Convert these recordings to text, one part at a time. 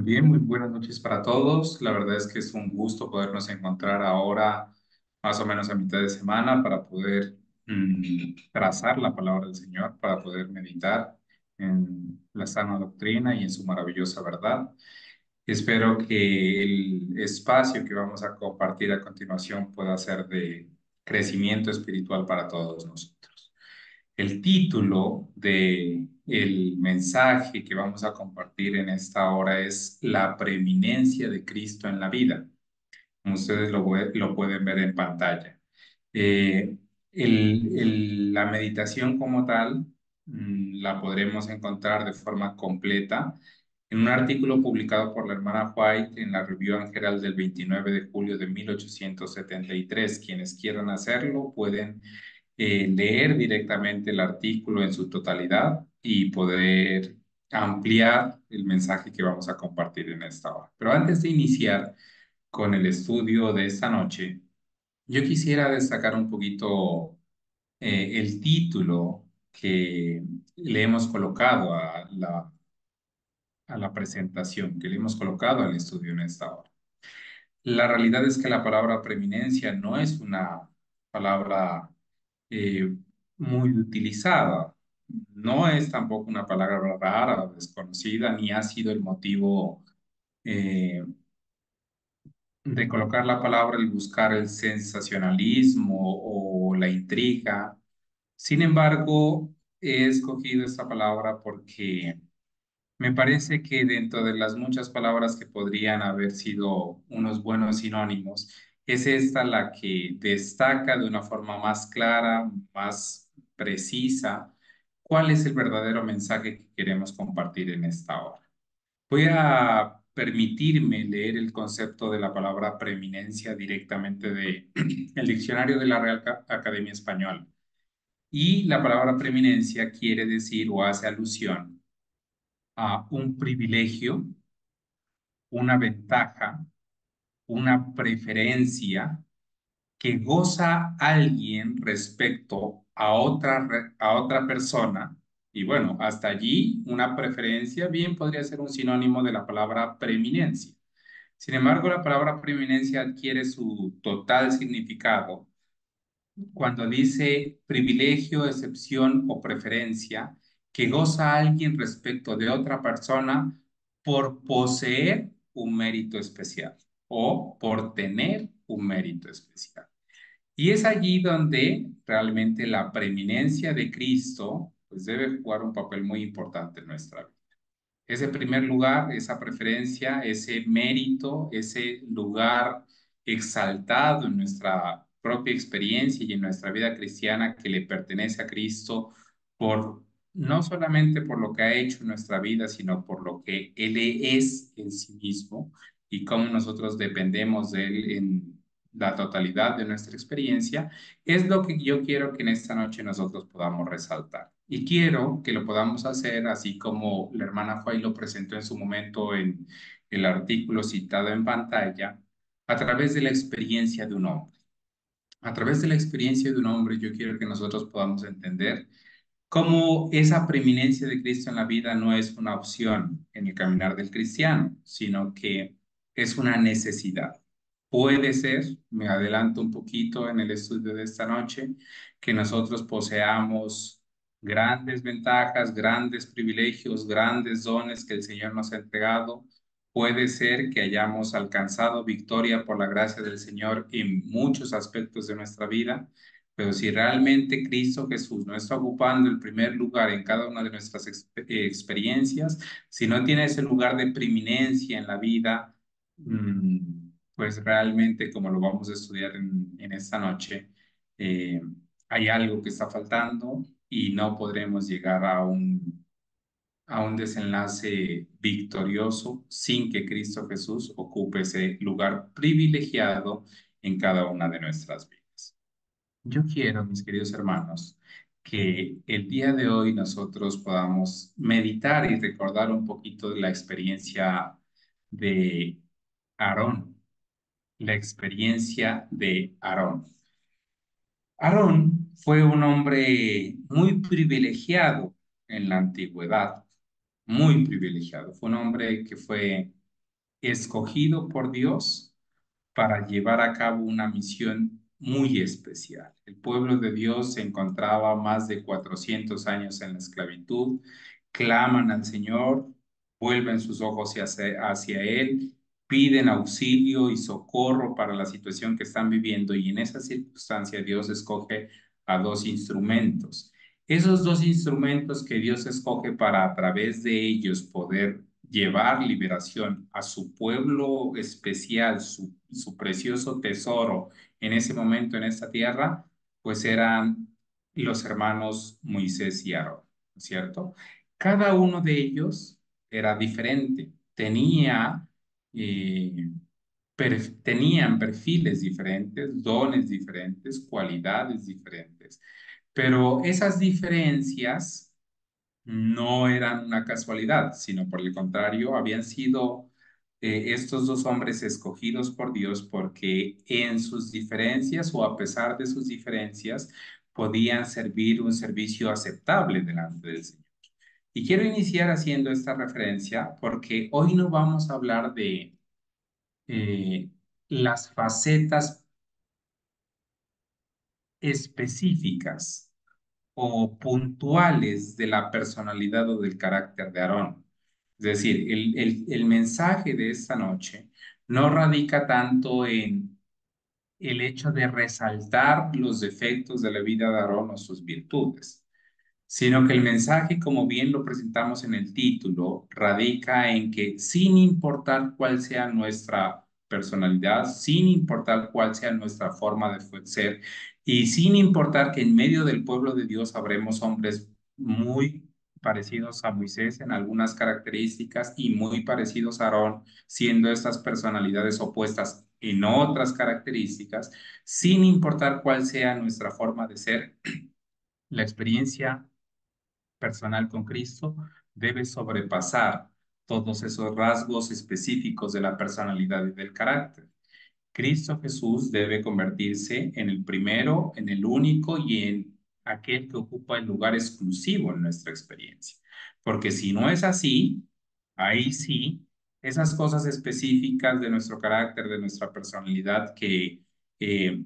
Muy bien, muy buenas noches para todos. La verdad es que es un gusto podernos encontrar ahora, más o menos a mitad de semana, para poder trazar la palabra del Señor, para poder meditar en la sana doctrina y en su maravillosa verdad. Espero que el espacio que vamos a compartir a continuación pueda ser de crecimiento espiritual para todos nosotros. El título de el mensaje que vamos a compartir en esta hora es La preeminencia de Cristo en la vida. Como ustedes lo pueden ver en pantalla. Eh, la meditación como tal la podremos encontrar de forma completa en un artículo publicado por la hermana White en la Review and Herald del 29 de julio de 1873. Quienes quieran hacerlo pueden leer directamente el artículo en su totalidad y poder ampliar el mensaje que vamos a compartir en esta hora. Pero antes de iniciar con el estudio de esta noche, yo quisiera destacar un poquito el título que le hemos colocado a la presentación, que le hemos colocado al estudio en esta hora. La realidad es que la palabra preeminencia no es una palabra eh, muy utilizada. No es tampoco una palabra rara o desconocida, ni ha sido el motivo eh, de colocar la palabra el buscar el sensacionalismo o la intriga. Sin embargo, he escogido esta palabra porque me parece que dentro de las muchas palabras que podrían haber sido unos buenos sinónimos, es esta la que destaca de una forma más clara, más precisa, cuál es el verdadero mensaje que queremos compartir en esta hora. Voy a permitirme leer el concepto de la palabra preeminencia directamente de el diccionario de la Real Academia Española. Y la palabra preeminencia quiere decir o hace alusión a un privilegio, una ventaja, una preferencia que goza alguien respecto a otra persona. Y bueno, hasta allí una preferencia bien podría ser un sinónimo de la palabra preeminencia. Sin embargo, la palabra preeminencia adquiere su total significado cuando dice privilegio, excepción o preferencia que goza alguien respecto de otra persona por poseer un mérito especial o por tener un mérito especial. Y es allí donde realmente la preeminencia de Cristo pues debe jugar un papel muy importante en nuestra vida. Ese primer lugar, esa preferencia, ese mérito, ese lugar exaltado en nuestra propia experiencia y en nuestra vida cristiana que le pertenece a Cristo por no solamente por lo que ha hecho en nuestra vida, sino por lo que Él es en sí mismo y cómo nosotros dependemos de Él en la totalidad de nuestra experiencia, es lo que yo quiero que en esta noche nosotros podamos resaltar. Y quiero que lo podamos hacer así como la hermana Fay lo presentó en su momento en el artículo citado en pantalla, a través de la experiencia de un hombre. A través de la experiencia de un hombre, yo quiero que nosotros podamos entender cómo esa preeminencia de Cristo en la vida no es una opción en el caminar del cristiano, sino que es una necesidad. Puede ser, me adelanto un poquito en el estudio de esta noche, que nosotros poseamos grandes ventajas, grandes privilegios, grandes dones que el Señor nos ha entregado. Puede ser que hayamos alcanzado victoria por la gracia del Señor en muchos aspectos de nuestra vida, pero si realmente Cristo Jesús no está ocupando el primer lugar en cada una de nuestras experiencias, si no tiene ese lugar de preeminencia en la vida, pues realmente, como lo vamos a estudiar en esta noche, eh, hay algo que está faltando y no podremos llegar a un desenlace victorioso sin que Cristo Jesús ocupe ese lugar privilegiado en cada una de nuestras vidas. Yo quiero, mis queridos hermanos, que el día de hoy nosotros podamos meditar y recordar un poquito de la experiencia de Aarón, la experiencia de Aarón. Aarón fue un hombre muy privilegiado en la antigüedad, muy privilegiado. Fue un hombre que fue escogido por Dios para llevar a cabo una misión muy especial. El pueblo de Dios se encontraba más de 400 años en la esclavitud, claman al Señor, vuelven sus ojos hacia Él, piden auxilio y socorro para la situación que están viviendo y en esa circunstancia Dios escoge a dos instrumentos. Esos dos instrumentos que Dios escoge para a través de ellos poder llevar liberación a su pueblo especial, su precioso tesoro en ese momento en esta tierra, pues eran los hermanos Moisés y Aarón, ¿no es cierto? Cada uno de ellos era diferente, eh, tenían perfiles diferentes, dones diferentes, cualidades diferentes, pero esas diferencias no eran una casualidad, sino por el contrario, habían sido estos dos hombres escogidos por Dios porque en sus diferencias o a pesar de sus diferencias podían servir un servicio aceptable delante del Señor. Y quiero iniciar haciendo esta referencia porque hoy no vamos a hablar de eh, las facetas específicas o puntuales de la personalidad o del carácter de Aarón. Es decir, el mensaje de esta noche no radica tanto en el hecho de resaltar los defectos de la vida de Aarón o sus virtudes, sino que el mensaje, como bien lo presentamos en el título, radica en que sin importar cuál sea nuestra personalidad, sin importar cuál sea nuestra forma de ser, y sin importar que en medio del pueblo de Dios habremos hombres muy parecidos a Moisés en algunas características y muy parecidos a Aarón, siendo estas personalidades opuestas en otras características, sin importar cuál sea nuestra forma de ser, la experiencia personal con Cristo debe sobrepasar todos esos rasgos específicos de la personalidad y del carácter. Cristo Jesús debe convertirse en el primero, en el único y en aquel que ocupa el lugar exclusivo en nuestra experiencia. Porque si no es así, ahí sí, esas cosas específicas de nuestro carácter, de nuestra personalidad que eh,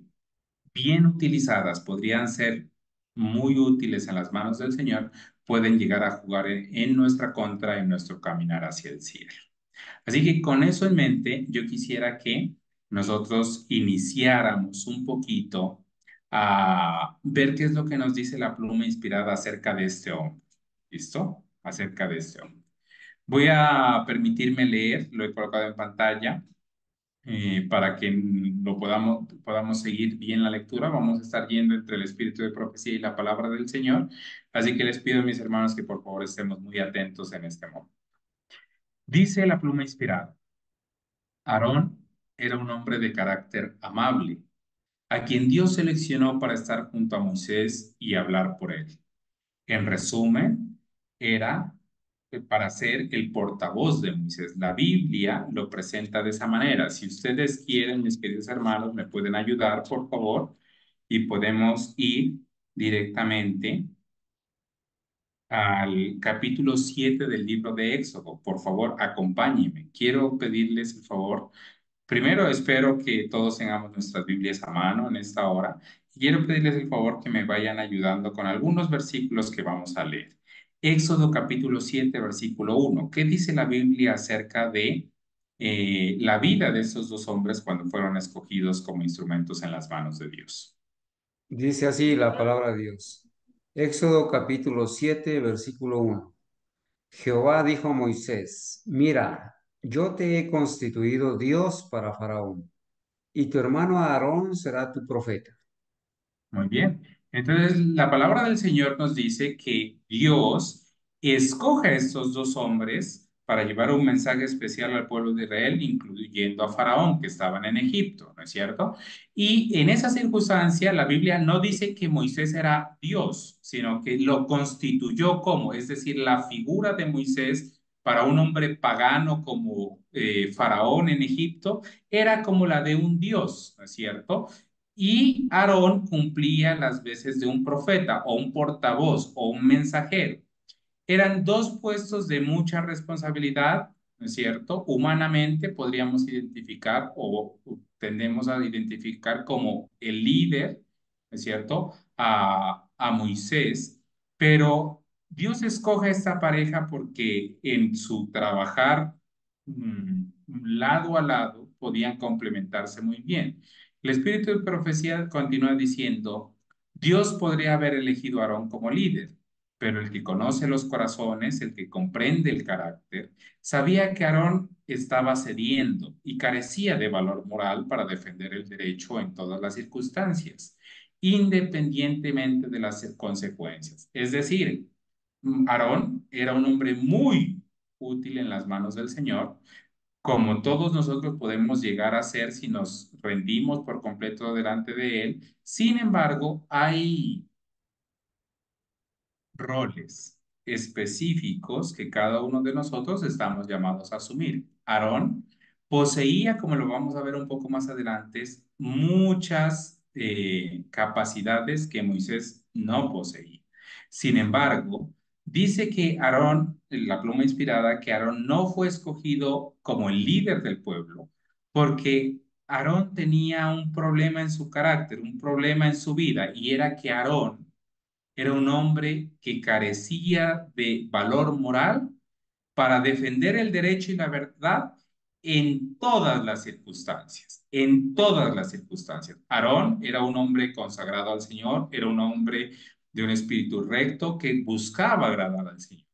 bien utilizadas podrían ser muy útiles en las manos del Señor, pueden llegar a jugar en nuestra contra, en nuestro caminar hacia el cielo. Así que con eso en mente, yo quisiera que nosotros iniciáramos un poquito a ver qué es lo que nos dice la pluma inspirada acerca de este hombre. ¿Listo? Acerca de este hombre. Voy a permitirme leer, lo he colocado en pantalla para que podamos seguir bien la lectura. Vamos a estar yendo entre el espíritu de profecía y la palabra del Señor. Así que les pido, mis hermanos, que por favor estemos muy atentos en este momento. Dice la pluma inspirada, Aarón era un hombre de carácter amable, a quien Dios seleccionó para estar junto a Moisés y hablar por él. En resumen, era para ser el portavoz de Moisés. La Biblia lo presenta de esa manera. Si ustedes quieren, mis queridos hermanos, me pueden ayudar, por favor, y podemos ir directamente al capítulo 7 del libro de Éxodo. Por favor, acompáñenme. Quiero pedirles el favor. Primero, espero que todos tengamos nuestras Biblias a mano en esta hora. Quiero pedirles el favor que me vayan ayudando con algunos versículos que vamos a leer. Éxodo capítulo 7, versículo 1. ¿Qué dice la Biblia acerca de la vida de esos dos hombres cuando fueron escogidos como instrumentos en las manos de Dios? Dice así la palabra de Dios. Éxodo capítulo 7, versículo 1. Jehová dijo a Moisés, mira, yo te he constituido Dios para Faraón, y tu hermano Aarón será tu profeta. Muy bien. Entonces, la palabra del Señor nos dice que Dios escoge a estos dos hombres para llevar un mensaje especial al pueblo de Israel, incluyendo a Faraón, que estaban en Egipto, ¿no es cierto? Y en esa circunstancia, la Biblia no dice que Moisés era Dios, sino que lo constituyó como, es decir, la figura de Moisés para un hombre pagano como Faraón en Egipto era como la de un Dios, ¿no es cierto? Y Aarón cumplía las veces de un profeta o un portavoz o un mensajero. Eran dos puestos de mucha responsabilidad, ¿no es cierto? Humanamente podríamos identificar o tendemos a identificar como el líder, ¿no es cierto? A Moisés, pero Dios escoge esta pareja porque en su trabajar lado a lado podían complementarse muy bien. El espíritu de profecía continúa diciendo, Dios podría haber elegido a Aarón como líder, pero el que conoce los corazones, el que comprende el carácter, sabía que Aarón estaba cediendo y carecía de valor moral para defender el derecho en todas las circunstancias, independientemente de las consecuencias. Es decir, Aarón era un hombre muy útil en las manos del Señor, como todos nosotros podemos llegar a ser si nos rendimos por completo delante de Él. Sin embargo, hay roles específicos que cada uno de nosotros estamos llamados a asumir. Aarón poseía, como lo vamos a ver un poco más adelante, muchas capacidades que Moisés no poseía. Sin embargo, dice que Aarón, la pluma inspirada, que Aarón no fue escogido como el líder del pueblo, porque Aarón tenía un problema en su carácter, un problema en su vida, y era que Aarón era un hombre que carecía de valor moral para defender el derecho y la verdad en todas las circunstancias, en todas las circunstancias. Aarón era un hombre consagrado al Señor, era un hombre de un espíritu recto que buscaba agradar al Señor.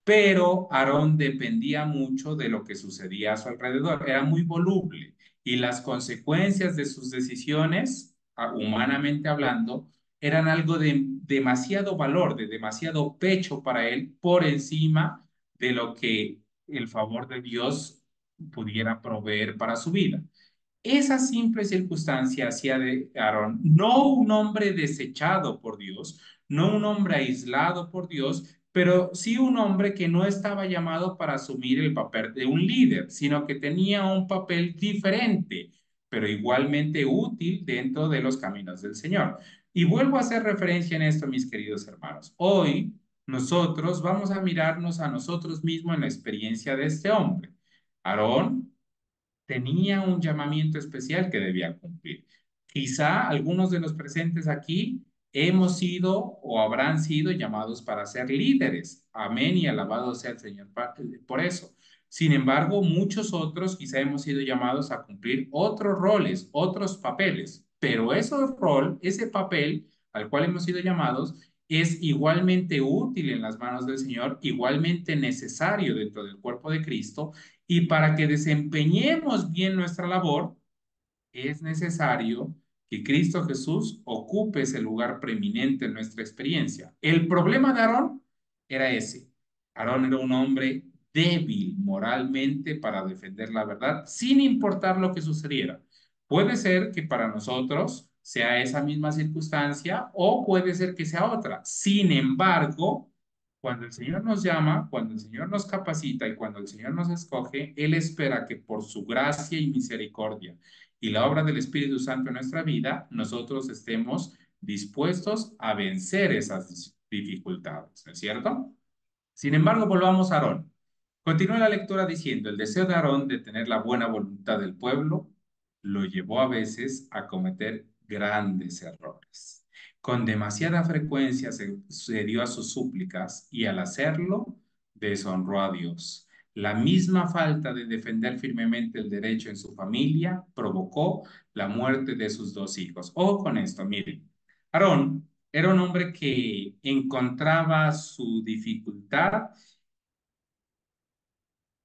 Pero Aarón dependía mucho de lo que sucedía a su alrededor, era muy voluble y las consecuencias de sus decisiones, humanamente hablando, eran algo de demasiado valor, de demasiado pecho para él por encima de lo que el favor de Dios pudiera proveer para su vida. Esa simple circunstancia hacía de Aarón no un hombre desechado por Dios, no un hombre aislado por Dios, pero sí un hombre que no estaba llamado para asumir el papel de un líder, sino que tenía un papel diferente, pero igualmente útil dentro de los caminos del Señor. Y vuelvo a hacer referencia en esto, mis queridos hermanos. Hoy nosotros vamos a mirarnos a nosotros mismos en la experiencia de este hombre. Aarón tenía un llamamiento especial que debía cumplir. Quizá algunos de los presentes aquí hemos sido o habrán sido llamados para ser líderes. Amén y alabado sea el Señor por eso. Sin embargo, muchos otros quizá hemos sido llamados a cumplir otros roles, otros papeles, pero ese papel al cual hemos sido llamados es igualmente útil en las manos del Señor, igualmente necesario dentro del cuerpo de Cristo, y para que desempeñemos bien nuestra labor, es necesario que Cristo Jesús ocupe ese lugar preeminente en nuestra experiencia. El problema de Aarón era ese. Aarón era un hombre débil moralmente para defender la verdad, sin importar lo que sucediera. Puede ser que para nosotros sea esa misma circunstancia o puede ser que sea otra. Sin embargo, cuando el Señor nos llama, cuando el Señor nos capacita y cuando el Señor nos escoge, Él espera que por su gracia y misericordia y la obra del Espíritu Santo en nuestra vida, nosotros estemos dispuestos a vencer esas dificultades, ¿no es cierto? Sin embargo, volvamos a Aarón. Continúa la lectura diciendo, el deseo de Aarón de tener la buena voluntad del pueblo lo llevó a veces a cometer grandes errores. Con demasiada frecuencia se cedió a sus súplicas y al hacerlo deshonró a Dios. La misma falta de defender firmemente el derecho en su familia provocó la muerte de sus dos hijos. Ojo con esto, miren. Aarón era un hombre que encontraba su dificultad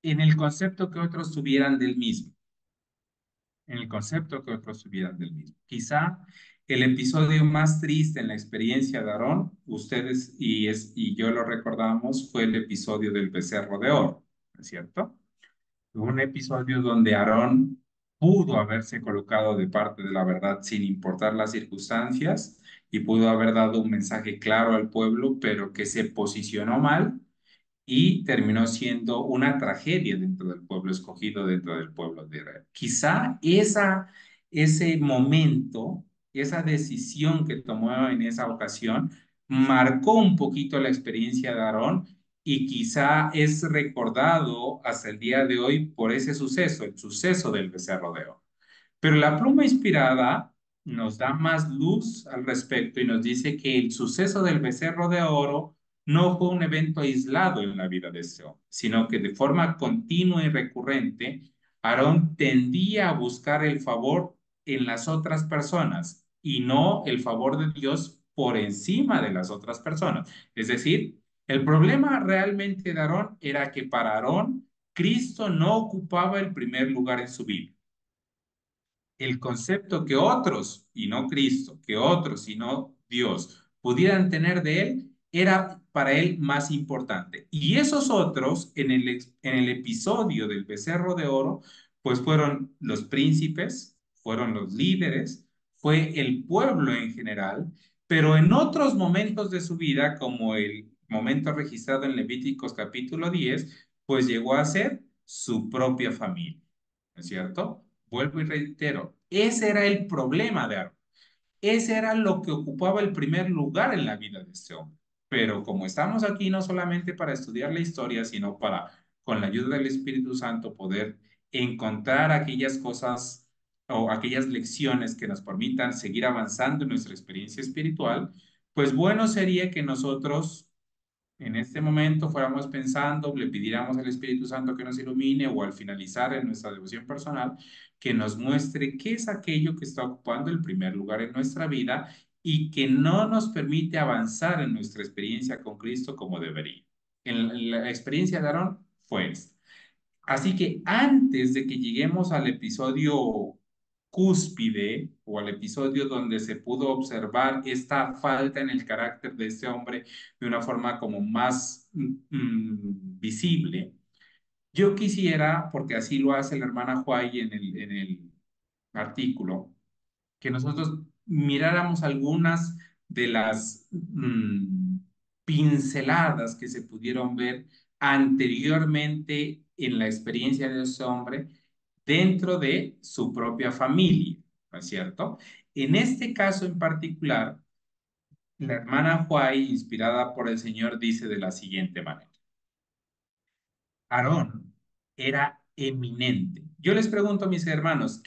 en el concepto que otros tuvieran del mismo, en el concepto que otros tuvieran del mismo. Quizá el episodio más triste en la experiencia de Aarón, ustedes y yo lo recordamos, fue el episodio del becerro de oro, ¿no es cierto? Un episodio donde Aarón pudo haberse colocado de parte de la verdad sin importar las circunstancias y pudo haber dado un mensaje claro al pueblo, pero que se posicionó mal y terminó siendo una tragedia dentro del pueblo escogido, dentro del pueblo de Israel. Quizá ese momento, esa decisión que tomó en esa ocasión, marcó un poquito la experiencia de Aarón y quizá es recordado hasta el día de hoy por ese suceso, el suceso del becerro de oro. Pero la pluma inspirada nos da más luz al respecto y nos dice que el suceso del becerro de oro no fue un evento aislado en la vida de este hombre, sino que de forma continua y recurrente, Aarón tendía a buscar el favor en las otras personas y no el favor de Dios por encima de las otras personas. Es decir, el problema realmente de Aarón era que para Aarón, Cristo no ocupaba el primer lugar en su vida. El concepto que otros, y no Cristo, que otros y no Dios, pudieran tener de él, era para él más importante. Y esos otros, en el episodio del becerro de oro, pues fueron los príncipes, fueron los líderes, fue el pueblo en general, pero en otros momentos de su vida, como el momento registrado en Levíticos capítulo 10, pues llegó a ser su propia familia, ¿no es cierto? Vuelvo y reitero, ese era el problema de Aarón. Ese era lo que ocupaba el primer lugar en la vida de este hombre. Pero como estamos aquí no solamente para estudiar la historia, sino para, con la ayuda del Espíritu Santo, poder encontrar aquellas cosas o aquellas lecciones que nos permitan seguir avanzando en nuestra experiencia espiritual, pues bueno sería que nosotros en este momento fuéramos pensando, le pidiéramos al Espíritu Santo que nos ilumine o al finalizar en nuestra devoción personal, que nos muestre qué es aquello que está ocupando el primer lugar en nuestra vida y que no nos permite avanzar en nuestra experiencia con Cristo como debería. En la experiencia de Aarón fue esta. Así que antes de que lleguemos al episodio cúspide o al episodio donde se pudo observar esta falta en el carácter de este hombre de una forma como más visible, yo quisiera, porque así lo hace la hermana Huay en el artículo, que nosotros miráramos algunas de las pinceladas que se pudieron ver anteriormente en la experiencia de ese hombre dentro de su propia familia, ¿no es cierto? En este caso en particular, la hermana Huay, inspirada por el Señor, dice de la siguiente manera. Aarón era eminente. Yo les pregunto a mis hermanos,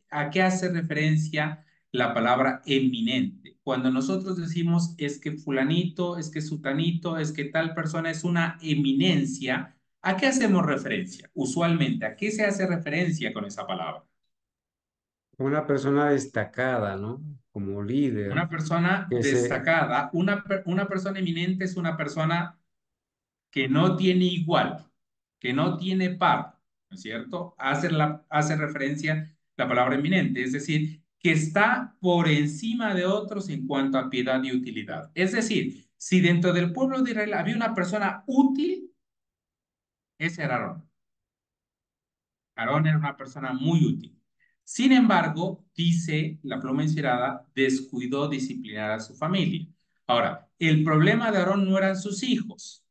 ¿a qué hace referencia la palabra eminente? Cuando nosotros decimos es que fulanito, es que sutanito, es que tal persona es una eminencia, ¿a qué hacemos referencia? Usualmente, ¿a qué se hace referencia con esa palabra? Una persona destacada, ¿no? Como líder, Una persona que se, destacada, una persona eminente es una persona que no tiene igual, que no tiene par, ¿no es cierto? Hace referencia la palabra eminente, es decir, que está por encima de otros en cuanto a piedad y utilidad. Es decir, si dentro del pueblo de Israel había una persona útil, ese era Aarón. Aarón era una persona muy útil. Sin embargo, dice la pluma inspirada, descuidó disciplinar a su familia. Ahora, el problema de Aarón no eran sus hijos,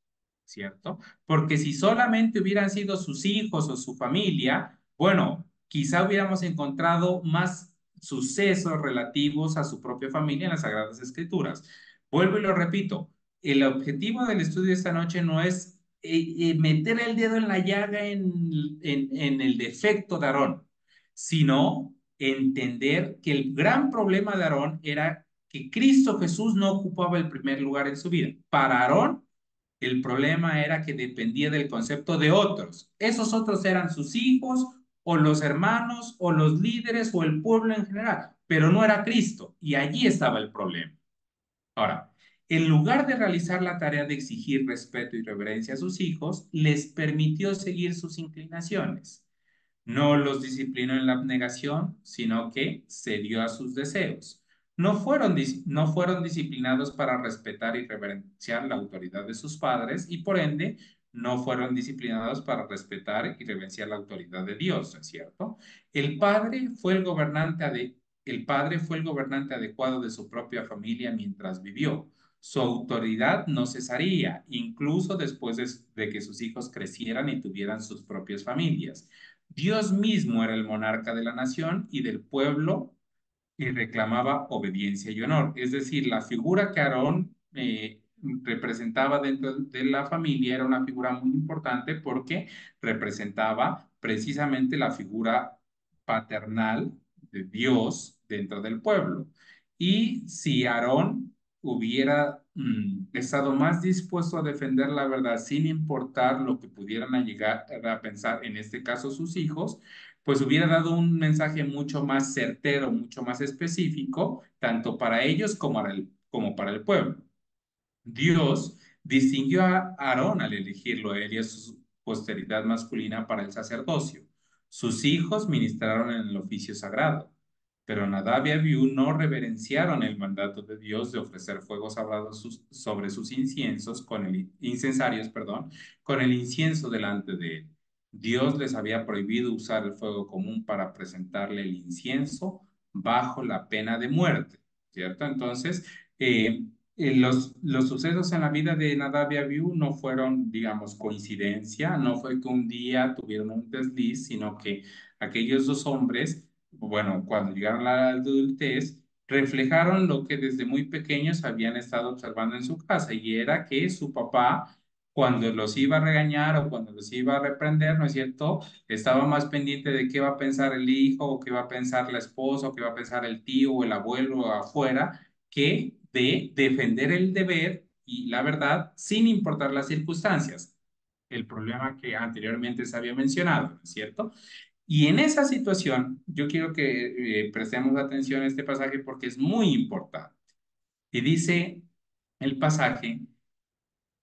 ¿cierto? Porque si solamente hubieran sido sus hijos o su familia, bueno, quizá hubiéramos encontrado más sucesos relativos a su propia familia en las Sagradas Escrituras. Vuelvo y lo repito, el objetivo del estudio de esta noche no es meter el dedo en la llaga en el defecto de Aarón, sino entender que el gran problema de Aarón era que Cristo Jesús no ocupaba el primer lugar en su vida. Para Aarón, el problema era que dependía del concepto de otros. Esos otros eran sus hijos o los hermanos o los líderes o el pueblo en general, pero no era Cristo. Y allí estaba el problema. Ahora, en lugar de realizar la tarea de exigir respeto y reverencia a sus hijos, les permitió seguir sus inclinaciones. No los disciplinó en la abnegación, sino que cedió a sus deseos. No fueron disciplinados para respetar y reverenciar la autoridad de sus padres y por ende no fueron disciplinados para respetar y reverenciar la autoridad de Dios, ¿no es cierto? El padre fue el gobernante adecuado de su propia familia mientras vivió. Su autoridad no cesaría, incluso después de que sus hijos crecieran y tuvieran sus propias familias. Dios mismo era el monarca de la nación y del pueblo y reclamaba obediencia y honor. Es decir, la figura que Aarón representaba dentro de la familia, era una figura muy importante porque representaba precisamente la figura paternal de Dios dentro del pueblo. Y si Aarón hubiera estado más dispuesto a defender la verdad sin importar lo que pudieran a llegar a pensar, en este caso sus hijos, pues hubiera dado un mensaje mucho más certero, mucho más específico, tanto para ellos como para el pueblo. Dios distinguió a Aarón al elegirlo a él y a su posteridad masculina para el sacerdocio. Sus hijos ministraron en el oficio sagrado, pero Nadab y Abiú no reverenciaron el mandato de Dios de ofrecer fuego sagrado sobre sus inciensos con el incensarios, perdón, con el incienso delante de él. Dios les había prohibido usar el fuego común para presentarle el incienso bajo la pena de muerte, ¿cierto? Entonces, los sucesos en la vida de Nadab y Abiú no fueron, digamos, coincidencia, no fue que un día tuvieron un desliz, sino que aquellos dos hombres, bueno, cuando llegaron a la adultez, reflejaron lo que desde muy pequeños habían estado observando en su casa, y era que su papá, cuando los iba a regañar o cuando los iba a reprender, ¿no es cierto?, estaba más pendiente de qué va a pensar el hijo, o qué va a pensar la esposa, o qué va a pensar el tío o el abuelo afuera, que de defender el deber y la verdad sin importar las circunstancias. El problema que anteriormente se había mencionado, ¿no es cierto? Y en esa situación, yo quiero que prestemos atención a este pasaje porque es muy importante. Y dice el pasaje: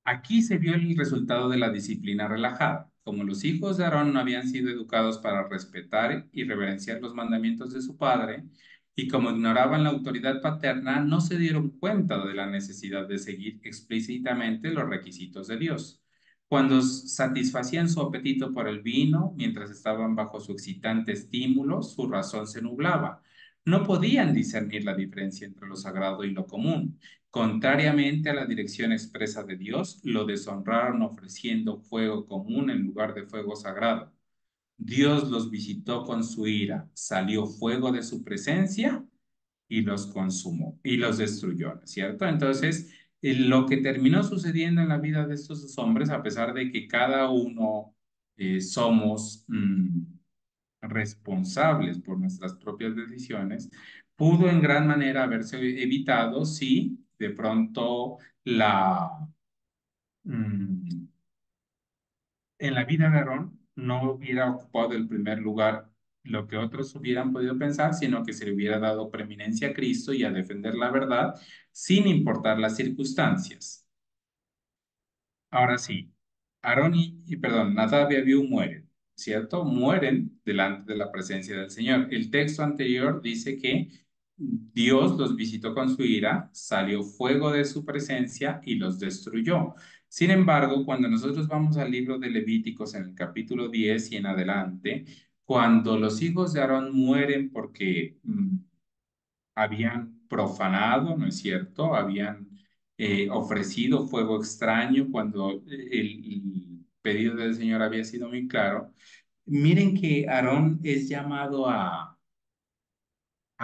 aquí se vio el resultado de la disciplina relajada. Como los hijos de Aarón no habían sido educados para respetar y reverenciar los mandamientos de su padre, y como ignoraban la autoridad paterna, no se dieron cuenta de la necesidad de seguir explícitamente los requisitos de Dios. Cuando satisfacían su apetito por el vino, mientras estaban bajo su excitante estímulo, su razón se nublaba. No podían discernir la diferencia entre lo sagrado y lo común. Contrariamente a la dirección expresa de Dios, lo deshonraron ofreciendo fuego común en lugar de fuego sagrado. Dios los visitó con su ira, salió fuego de su presencia y los consumó y los destruyó, ¿no es cierto? Entonces, lo que terminó sucediendo en la vida de estos dos hombres, a pesar de que cada uno somos responsables por nuestras propias decisiones, pudo en gran manera haberse evitado si de pronto mm, en la vida de Aarón no hubiera ocupado el primer lugar lo que otros hubieran podido pensar, sino que se le hubiera dado preeminencia a Cristo y a defender la verdad sin importar las circunstancias. Ahora sí, Aarón perdón, Nadab y Abiú mueren, ¿cierto? Mueren delante de la presencia del Señor. El texto anterior dice que Dios los visitó con su ira, salió fuego de su presencia y los destruyó. Sin embargo, cuando nosotros vamos al libro de Levíticos en el capítulo 10 y en adelante, cuando los hijos de Aarón mueren porque habían profanado, ¿no es cierto? Habían ofrecido fuego extraño cuando el pedido del Señor había sido muy claro. Miren que Aarón es llamado a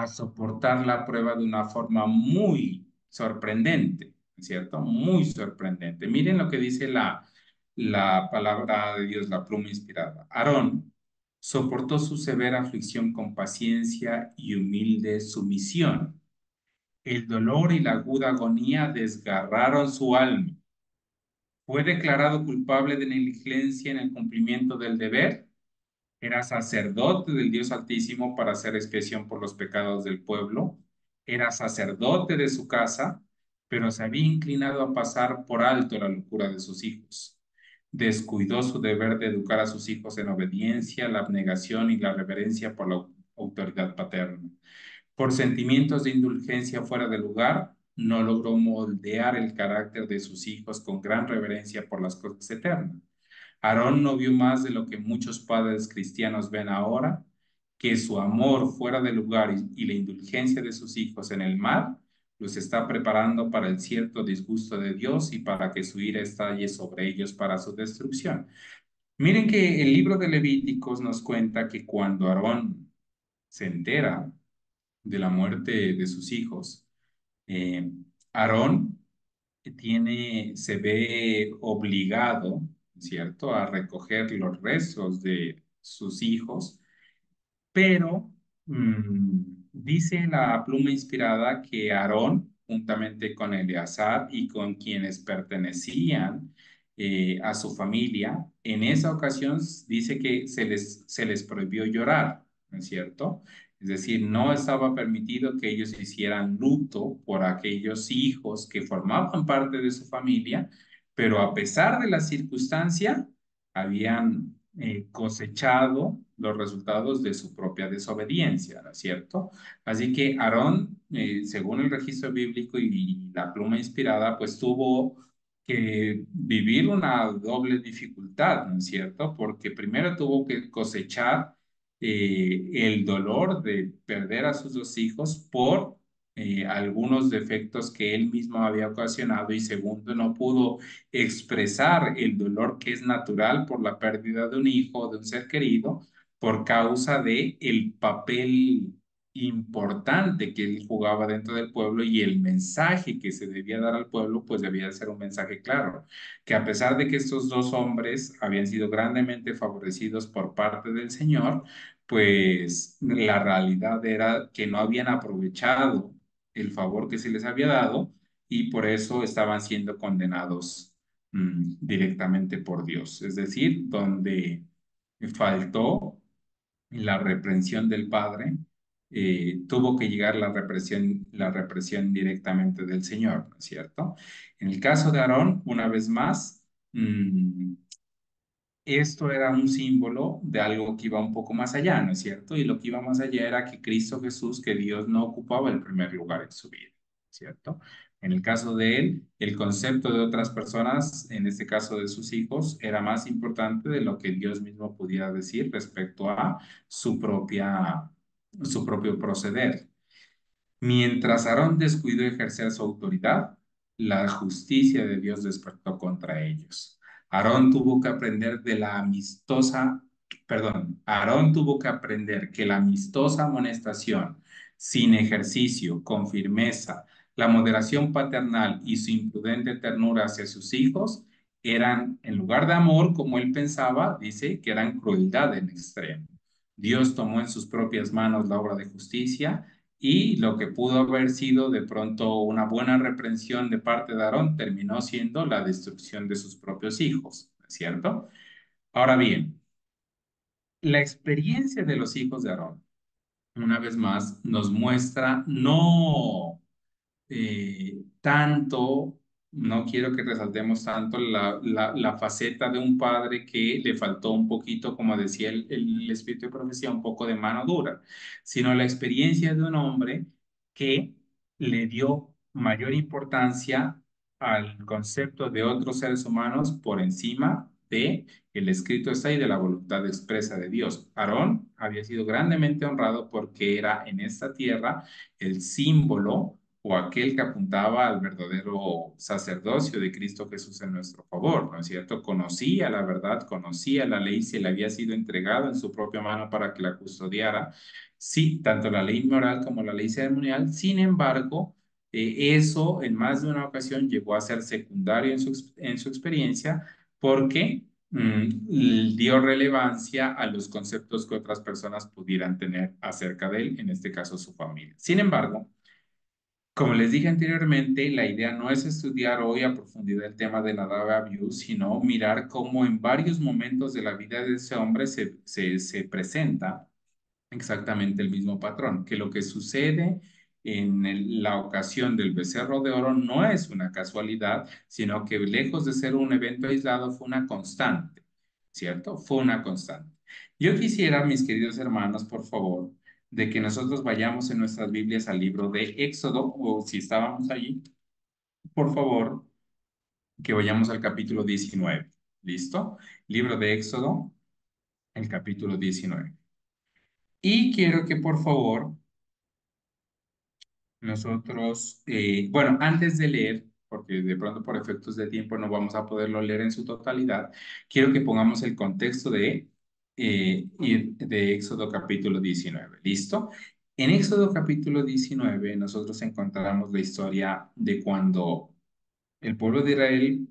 soportar la prueba de una forma muy sorprendente, ¿no es cierto? Muy sorprendente. Miren lo que dice la palabra de Dios, la pluma inspirada. Aarón soportó su severa aflicción con paciencia y humilde sumisión. El dolor y la aguda agonía desgarraron su alma. Fue declarado culpable de negligencia en el cumplimiento del deber. Era sacerdote del Dios Altísimo para hacer expiación por los pecados del pueblo. Era sacerdote de su casa, pero se había inclinado a pasar por alto la locura de sus hijos. Descuidó su deber de educar a sus hijos en obediencia, la abnegación y la reverencia por la autoridad paterna. Por sentimientos de indulgencia fuera de lugar, no logró moldear el carácter de sus hijos con gran reverencia por las cosas eternas. Aarón no vio más de lo que muchos padres cristianos ven ahora, que su amor fuera de lugar y la indulgencia de sus hijos en el mal los está preparando para el cierto disgusto de Dios y para que su ira estalle sobre ellos para su destrucción. Miren que el libro de Levíticos nos cuenta que cuando Aarón se entera de la muerte de sus hijos, eh, Aarón se ve obligado, ¿cierto?, a recoger los restos de sus hijos, pero dice la pluma inspirada que Aarón, juntamente con Eleazar y con quienes pertenecían a su familia, en esa ocasión dice que se les prohibió llorar, ¿no es cierto? Es decir, no estaba permitido que ellos hicieran luto por aquellos hijos que formaban parte de su familia, pero a pesar de la circunstancia, habían cosechado los resultados de su propia desobediencia, ¿no es cierto? Así que Aarón, según el registro bíblico y la pluma inspirada, pues tuvo que vivir una doble dificultad, ¿no es cierto? Porque primero tuvo que cosechar el dolor de perder a sus dos hijos por algunos defectos que él mismo había ocasionado, y segundo, no pudo expresar el dolor que es natural por la pérdida de un hijo, de un ser querido, por causa de el papel importante que él jugaba dentro del pueblo, y el mensaje que se debía dar al pueblo, pues debía ser un mensaje claro, que a pesar de que estos dos hombres habían sido grandemente favorecidos por parte del Señor, pues la realidad era que no habían aprovechado el favor que se les había dado, y por eso estaban siendo condenados directamente por Dios. Es decir, donde faltó la reprensión del Padre, tuvo que llegar la represión directamente del Señor, ¿no es cierto? En el caso de Aarón, una vez más, esto era un símbolo de algo que iba un poco más allá, ¿no es cierto? Y lo que iba más allá era que Cristo Jesús, que Dios no ocupaba el primer lugar en su vida, ¿cierto? En el caso de él, el concepto de otras personas, en este caso de sus hijos, era más importante de lo que Dios mismo pudiera decir respecto a su propio proceder. Mientras Aarón descuidó ejercer su autoridad, la justicia de Dios despertó contra ellos. Aarón tuvo que aprender de la amistosa, perdón, Aarón tuvo que aprender que la amistosa amonestación, sin ejercicio, con firmeza, la moderación paternal y su imprudente ternura hacia sus hijos eran, en lugar de amor, como él pensaba, dice que eran crueldad en extremo. Dios tomó en sus propias manos la obra de justicia, y lo que pudo haber sido de pronto una buena reprensión de parte de Aarón terminó siendo la destrucción de sus propios hijos, ¿cierto? Ahora bien, la experiencia de los hijos de Aarón, una vez más, nos muestra no tanto, no quiero que resaltemos tanto la faceta de un padre que le faltó un poquito, como decía el espíritu de profecía, un poco de mano dura, sino la experiencia de un hombre que le dio mayor importancia al concepto de otros seres humanos por encima de el escrito está y de la voluntad expresa de Dios. Aarón había sido grandemente honrado porque era en esta tierra el símbolo o aquel que apuntaba al verdadero sacerdocio de Cristo Jesús en nuestro favor, ¿no es cierto? Conocía la verdad, conocía la ley, se le había sido entregado en su propia mano para que la custodiara. Sí, tanto la ley moral como la ley ceremonial. Sin embargo, eso en más de una ocasión llegó a ser secundario en su experiencia, porque dio relevancia a los conceptos que otras personas pudieran tener acerca de él, en este caso su familia. Sin embargo, como les dije anteriormente, la idea no es estudiar hoy a profundidad el tema de Nadab y Abiú, sino mirar cómo en varios momentos de la vida de ese hombre se presenta exactamente el mismo patrón, que lo que sucede en la ocasión del becerro de oro no es una casualidad, sino que lejos de ser un evento aislado, fue una constante, ¿cierto? Fue una constante. Yo quisiera, mis queridos hermanos, por favor, de que nosotros vayamos en nuestras Biblias al libro de Éxodo, o si estábamos allí, por favor, que vayamos al capítulo 19. ¿Listo? Libro de Éxodo, el capítulo 19. Y quiero que por favor nosotros, bueno, antes de leer, porque de pronto por efectos de tiempo no vamos a poderlo leer en su totalidad, quiero que pongamos el contexto de Éxodo capítulo 19. ¿Listo? En Éxodo capítulo 19 nosotros encontramos la historia de cuando el pueblo de Israel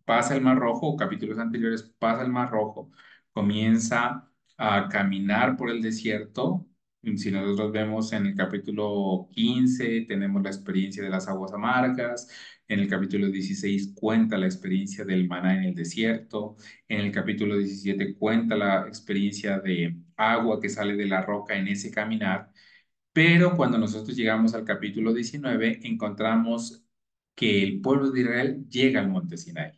pasa el Mar Rojo, o capítulos anteriores pasa el Mar Rojo, comienza a caminar por el desierto. Si nosotros vemos en el capítulo 15, tenemos la experiencia de las aguas amargas. En el capítulo 16 cuenta la experiencia del maná en el desierto. En el capítulo 17 cuenta la experiencia de agua que sale de la roca en ese caminar. Pero cuando nosotros llegamos al capítulo 19, encontramos que el pueblo de Israel llega al monte Sinaí,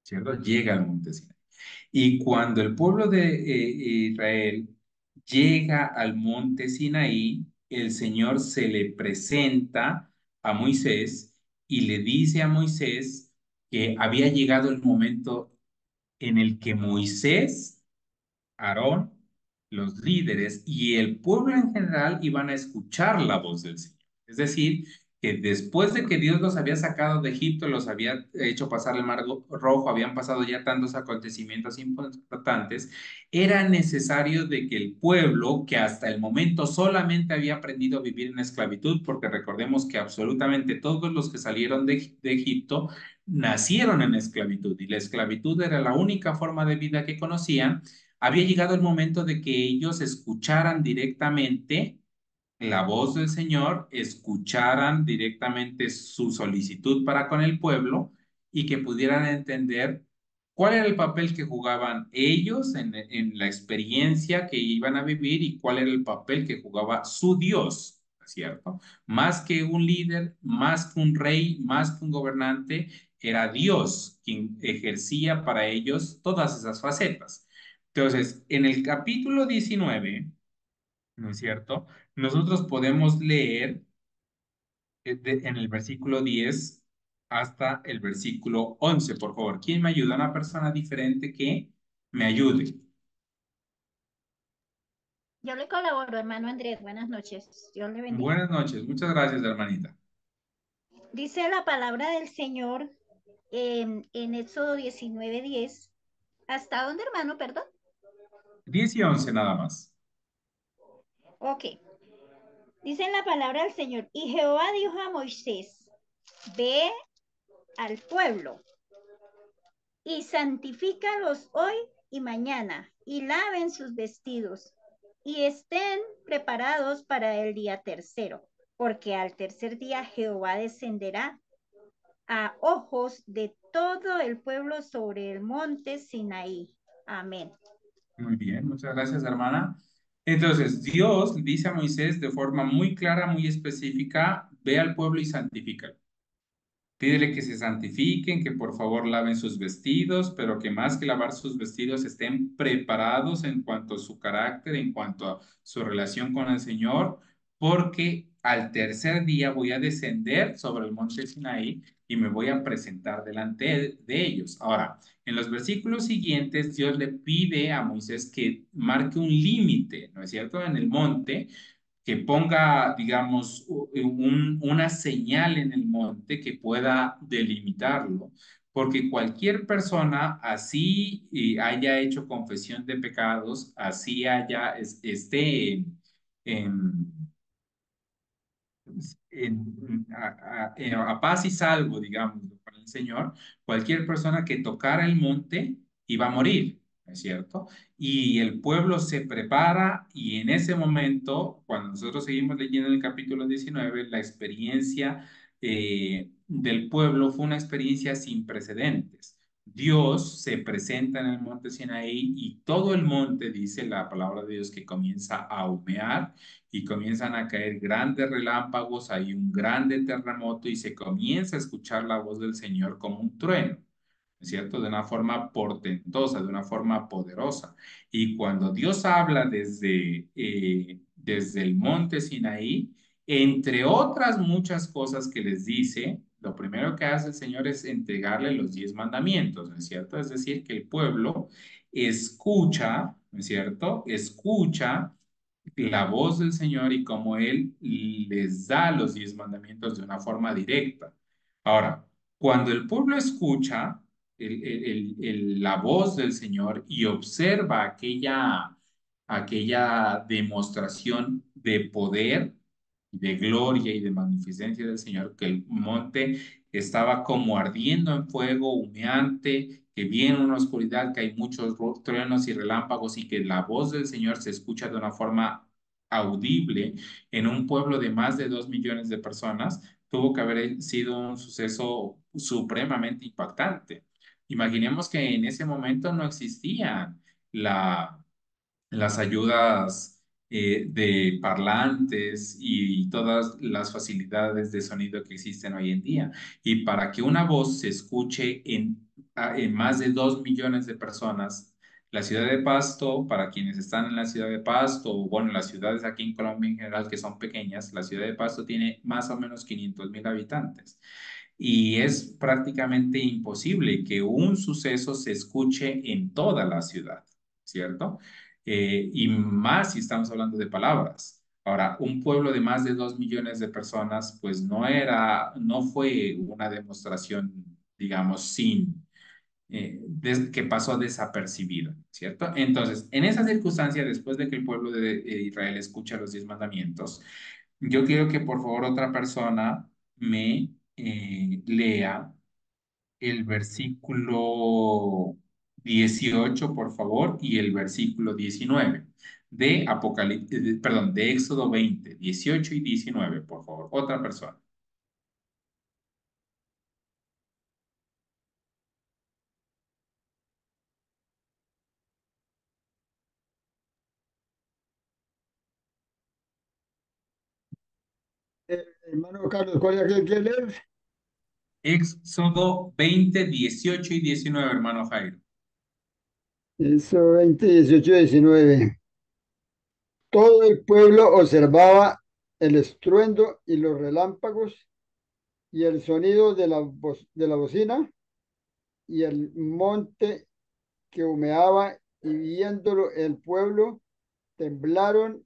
¿cierto? Llega al monte Sinaí. Y cuando el pueblo de Israel llega al monte Sinaí, el Señor se le presenta a Moisés y le dice a Moisés que había llegado el momento en el que Moisés, Aarón, los líderes y el pueblo en general iban a escuchar la voz del Señor. Es decir, que después de que Dios los había sacado de Egipto, los había hecho pasar el Mar Rojo, habían pasado ya tantos acontecimientos importantes, era necesario de que el pueblo, que hasta el momento solamente había aprendido a vivir en esclavitud, porque recordemos que absolutamente todos los que salieron de Egipto nacieron en esclavitud y la esclavitud era la única forma de vida que conocían. Había llegado el momento de que ellos escucharan directamente la voz del Señor, escucharan directamente su solicitud para con el pueblo y que pudieran entender cuál era el papel que jugaban ellos en la experiencia que iban a vivir y cuál era el papel que jugaba su Dios, ¿cierto? Más que un líder, más que un rey, más que un gobernante, era Dios quien ejercía para ellos todas esas facetas. Entonces, en el capítulo 19, ¿no es cierto? Nosotros podemos leer en el versículo 10 hasta el versículo 11, por favor. ¿Quién me ayuda? Una persona diferente que me ayude. Yo le colaboro, hermano Andrés. Buenas noches. Dios le bendiga. Buenas noches. Muchas gracias, hermanita. Dice la palabra del Señor en Éxodo 19:10. ¿Hasta dónde, hermano? Perdón. 10 y 11 nada más. Ok. Dice la palabra del Señor. Y Jehová dijo a Moisés, ve al pueblo y santifícalos hoy y mañana, y laven sus vestidos, y estén preparados para el día tercero, porque al tercer día Jehová descenderá a ojos de todo el pueblo sobre el monte Sinaí. Amén. Muy bien, muchas gracias, hermana. Entonces, Dios dice a Moisés de forma muy clara, muy específica, ve al pueblo y santifícalo. Pídele que se santifiquen, que por favor laven sus vestidos, pero que más que lavar sus vestidos estén preparados en cuanto a su carácter, en cuanto a su relación con el Señor, porque al tercer día voy a descender sobre el monte Sinaí y me voy a presentar delante de ellos. Ahora, en los versículos siguientes, Dios le pide a Moisés que marque un límite, ¿no es cierto?, en el monte que ponga, digamos, una señal en el monte que pueda delimitarlo, porque cualquier persona así haya hecho confesión de pecados, así esté en, a paz y salvo, digamos, con el Señor, cualquier persona que tocara el monte iba a morir, ¿no es cierto? Y el pueblo se prepara y en ese momento, cuando nosotros seguimos leyendo el capítulo 19, la experiencia del pueblo fue una experiencia sin precedentes. Dios se presenta en el monte Sinaí y todo el monte, dice la palabra de Dios, que comienza a humear y comienzan a caer grandes relámpagos, hay un grande terremoto y se comienza a escuchar la voz del Señor como un trueno, ¿es cierto? De una forma portentosa, de una forma poderosa. Y cuando Dios habla desde el monte Sinaí, entre otras muchas cosas que les dice, lo primero que hace el Señor es entregarle los 10 mandamientos, ¿no es cierto? Es decir, que el pueblo escucha, ¿no es cierto? Escucha la voz del Señor y cómo Él les da los 10 mandamientos de una forma directa. Ahora, cuando el pueblo escucha la voz del Señor y observa aquella demostración de poder, de gloria y de magnificencia del Señor, que el monte estaba como ardiendo en fuego, humeante, que viene una oscuridad, que hay muchos truenos y relámpagos y que la voz del Señor se escucha de una forma audible en un pueblo de más de 2 millones de personas, tuvo que haber sido un suceso supremamente impactante. Imaginemos que en ese momento no existían la las ayudas de parlantes y todas las facilidades de sonido que existen hoy en día. Y para que una voz se escuche en más de 2 millones de personas, la ciudad de Pasto, para quienes están en la ciudad de Pasto, o bueno, las ciudades aquí en Colombia en general que son pequeñas, la ciudad de Pasto tiene más o menos 500.000 habitantes. Y es prácticamente imposible que un suceso se escuche en toda la ciudad, ¿cierto? Y más si estamos hablando de palabras. Ahora, un pueblo de más de 2 millones de personas, pues no fue una demostración, digamos, que pasó desapercibida, ¿cierto? Entonces, en esa circunstancia, después de que el pueblo de Israel escucha los 10 mandamientos, yo quiero que por favor otra persona me lea el versículo 18 por favor, y el versículo 19 de perdón, de Éxodo 20, 18 y 19 por favor. Otra persona. Hermano Carlos, ¿cuál es que quiere leer? Éxodo 20, 18 y 19 hermano Jairo. Eso 20, 18, 19. Todo el pueblo observaba el estruendo y los relámpagos y el sonido de de la bocina y el monte que humeaba y viéndolo el pueblo temblaron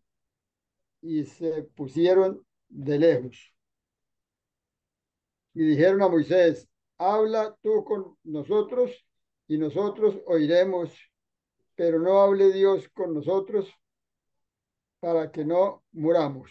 y se pusieron de lejos. Y dijeron a Moisés, habla tú con nosotros y nosotros oiremos, pero no hable Dios con nosotros para que no muramos.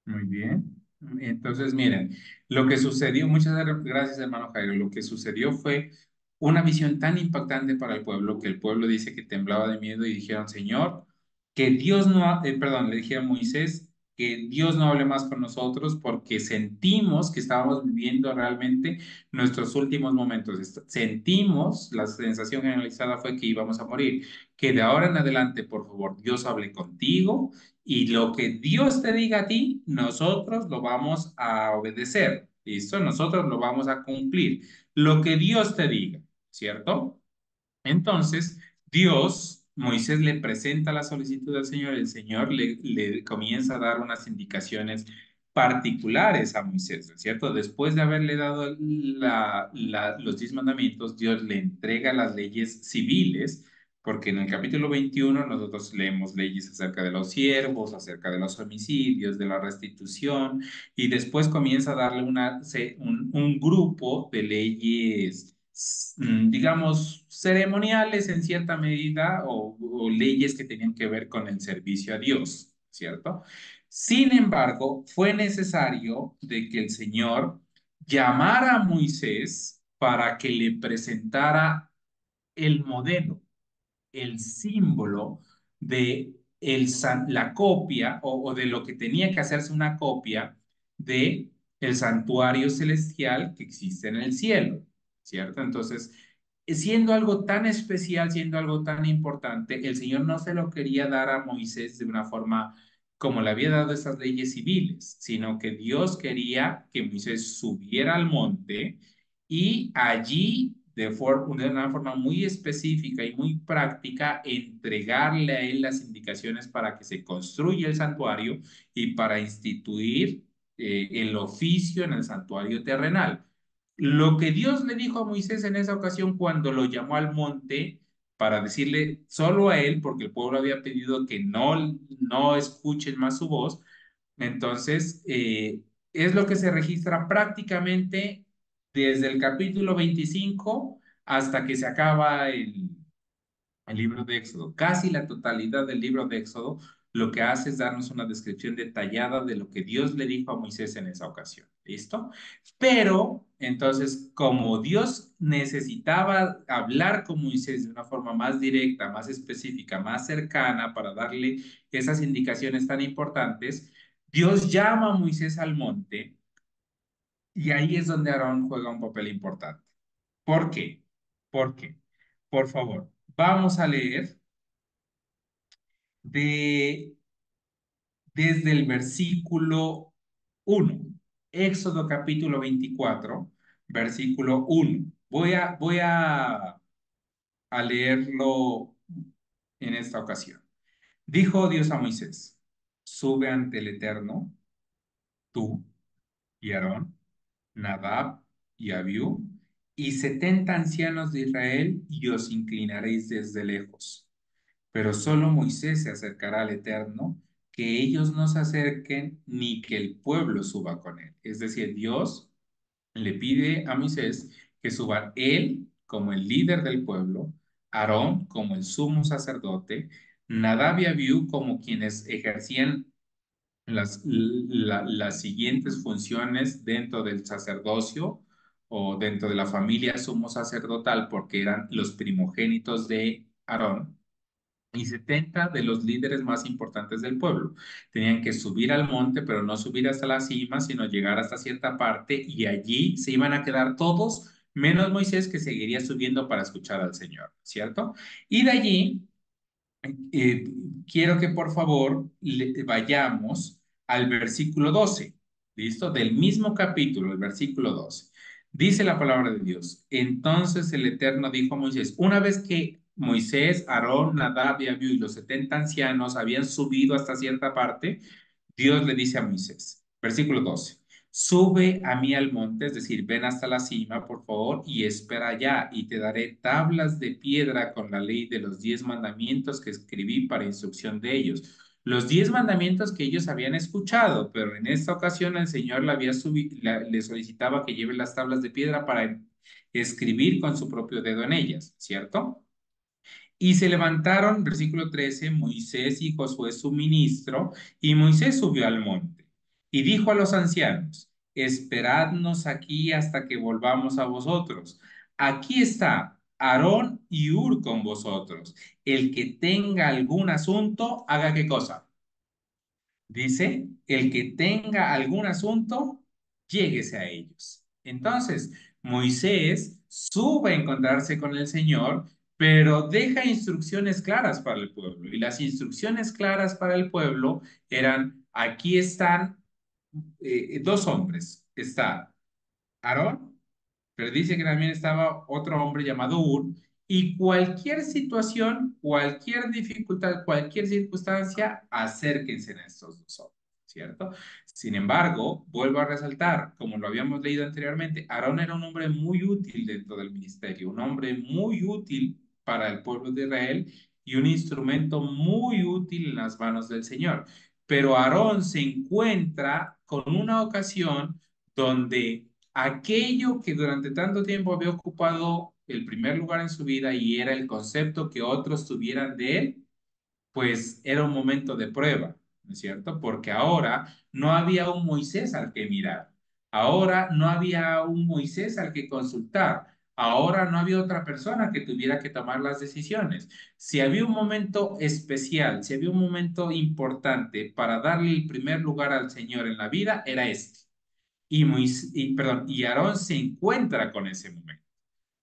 Muy bien. Entonces, miren, lo que sucedió, muchas gracias, hermano Jairo, lo que sucedió fue una visión tan impactante para el pueblo que el pueblo dice que temblaba de miedo y dijeron, Señor, que Dios no, perdón, le dijeron a Moisés, que Dios no hable más con nosotros porque sentimos que estábamos viviendo realmente nuestros últimos momentos. Sentimos, la sensación generalizada fue que íbamos a morir. Que de ahora en adelante, por favor, Dios hable contigo y lo que Dios te diga a ti, nosotros lo vamos a obedecer. ¿Listo? Nosotros lo vamos a cumplir. Lo que Dios te diga, ¿cierto? Entonces, Moisés le presenta la solicitud al Señor, el Señor le comienza a dar unas indicaciones particulares a Moisés, ¿cierto? Después de haberle dado los 10 mandamientos, Dios le entrega las leyes civiles, porque en el capítulo 21 nosotros leemos leyes acerca de los siervos, acerca de los homicidios, de la restitución, y después comienza a darle un grupo de leyes digamos, ceremoniales en cierta medida o leyes que tenían que ver con el servicio a Dios, ¿cierto? Sin embargo, fue necesario de que el Señor llamara a Moisés para que le presentara el modelo, el símbolo de la copia o de lo que tenía que hacerse una copia de el santuario celestial que existe en el cielo, ¿cierto? Entonces, siendo algo tan especial, siendo algo tan importante, el Señor no se lo quería dar a Moisés de una forma como le había dado esas leyes civiles, sino que Dios quería que Moisés subiera al monte y allí, de una forma muy específica y muy práctica, entregarle a él las indicaciones para que se construya el santuario y para instituir el oficio en el santuario terrenal. Lo que Dios le dijo a Moisés en esa ocasión cuando lo llamó al monte para decirle solo a él, porque el pueblo había pedido que no escuchen más su voz, entonces, es lo que se registra prácticamente desde el capítulo 25 hasta que se acaba el libro de Éxodo. Casi la totalidad del libro de Éxodo lo que hace es darnos una descripción detallada de lo que Dios le dijo a Moisés en esa ocasión. ¿Listo? Pero entonces, como Dios necesitaba hablar con Moisés de una forma más directa, más específica, más cercana para darle esas indicaciones tan importantes, Dios llama a Moisés al monte y ahí es donde Aarón juega un papel importante. ¿Por qué? ¿Por qué? Por favor, vamos a leer de, desde el versículo 1, Éxodo capítulo 24, versículo 1. Voy a leerlo en esta ocasión. Dijo Dios a Moisés, sube ante el Eterno, tú y Aarón, Nadab y Abiú, y 70 ancianos de Israel, y os inclinaréis desde lejos. Pero solo Moisés se acercará al Eterno, que ellos no se acerquen ni que el pueblo suba con él. Es decir, Dios le pide a Moisés que suba él como el líder del pueblo, Aarón como el sumo sacerdote, Nadab y Abiú como quienes ejercían las siguientes funciones dentro del sacerdocio o dentro de la familia sumo sacerdotal, porque eran los primogénitos de Aarón y 70 de los líderes más importantes del pueblo. Tenían que subir al monte, pero no subir hasta la cima, sino llegar hasta cierta parte y allí se iban a quedar todos, menos Moisés, que seguiría subiendo para escuchar al Señor, ¿cierto? Y de allí eh, quiero que por favor vayamos al versículo 12, ¿listo? Del mismo capítulo, el versículo 12. Dice la palabra de Dios. Entonces el Eterno dijo a Moisés, una vez que Moisés, Aarón, Nadab y Abiú y los 70 ancianos habían subido hasta cierta parte, Dios le dice a Moisés, versículo 12, sube a mí al monte, es decir, ven hasta la cima, por favor, y espera allá, y te daré tablas de piedra con la ley de los 10 mandamientos que escribí para instrucción de ellos. Los 10 mandamientos que ellos habían escuchado, pero en esta ocasión el Señor le solicitaba que lleve las tablas de piedra para escribir con su propio dedo en ellas, ¿cierto? Y se levantaron, versículo 13, Moisés y Josué su ministro, y Moisés subió al monte y dijo a los ancianos, esperadnos aquí hasta que volvamos a vosotros. Aquí está Aarón y Hur con vosotros. El que tenga algún asunto, haga qué cosa. Dice, el que tenga algún asunto, lléguese a ellos. Entonces, Moisés sube a encontrarse con el Señor, pero deja instrucciones claras para el pueblo. Y las instrucciones claras para el pueblo eran, aquí están dos hombres. Está Aarón, pero dice que también estaba otro hombre llamado Ur, y cualquier situación, cualquier dificultad, cualquier circunstancia, acérquense a estos dos hombres, ¿cierto? Sin embargo, vuelvo a resaltar, como lo habíamos leído anteriormente, Aarón era un hombre muy útil dentro del ministerio, un hombre muy útil para el pueblo de Israel y un instrumento muy útil en las manos del Señor. Pero Aarón se encuentra con una ocasión donde aquello que durante tanto tiempo había ocupado el primer lugar en su vida y era el concepto que otros tuvieran de él, pues era un momento de prueba, ¿no es cierto? Porque ahora no había un Moisés al que mirar, ahora no había un Moisés al que consultar, ahora no había otra persona que tuviera que tomar las decisiones. Si había un momento especial, si había un momento importante para darle el primer lugar al Señor en la vida, era este. Y Aarón se encuentra con ese momento.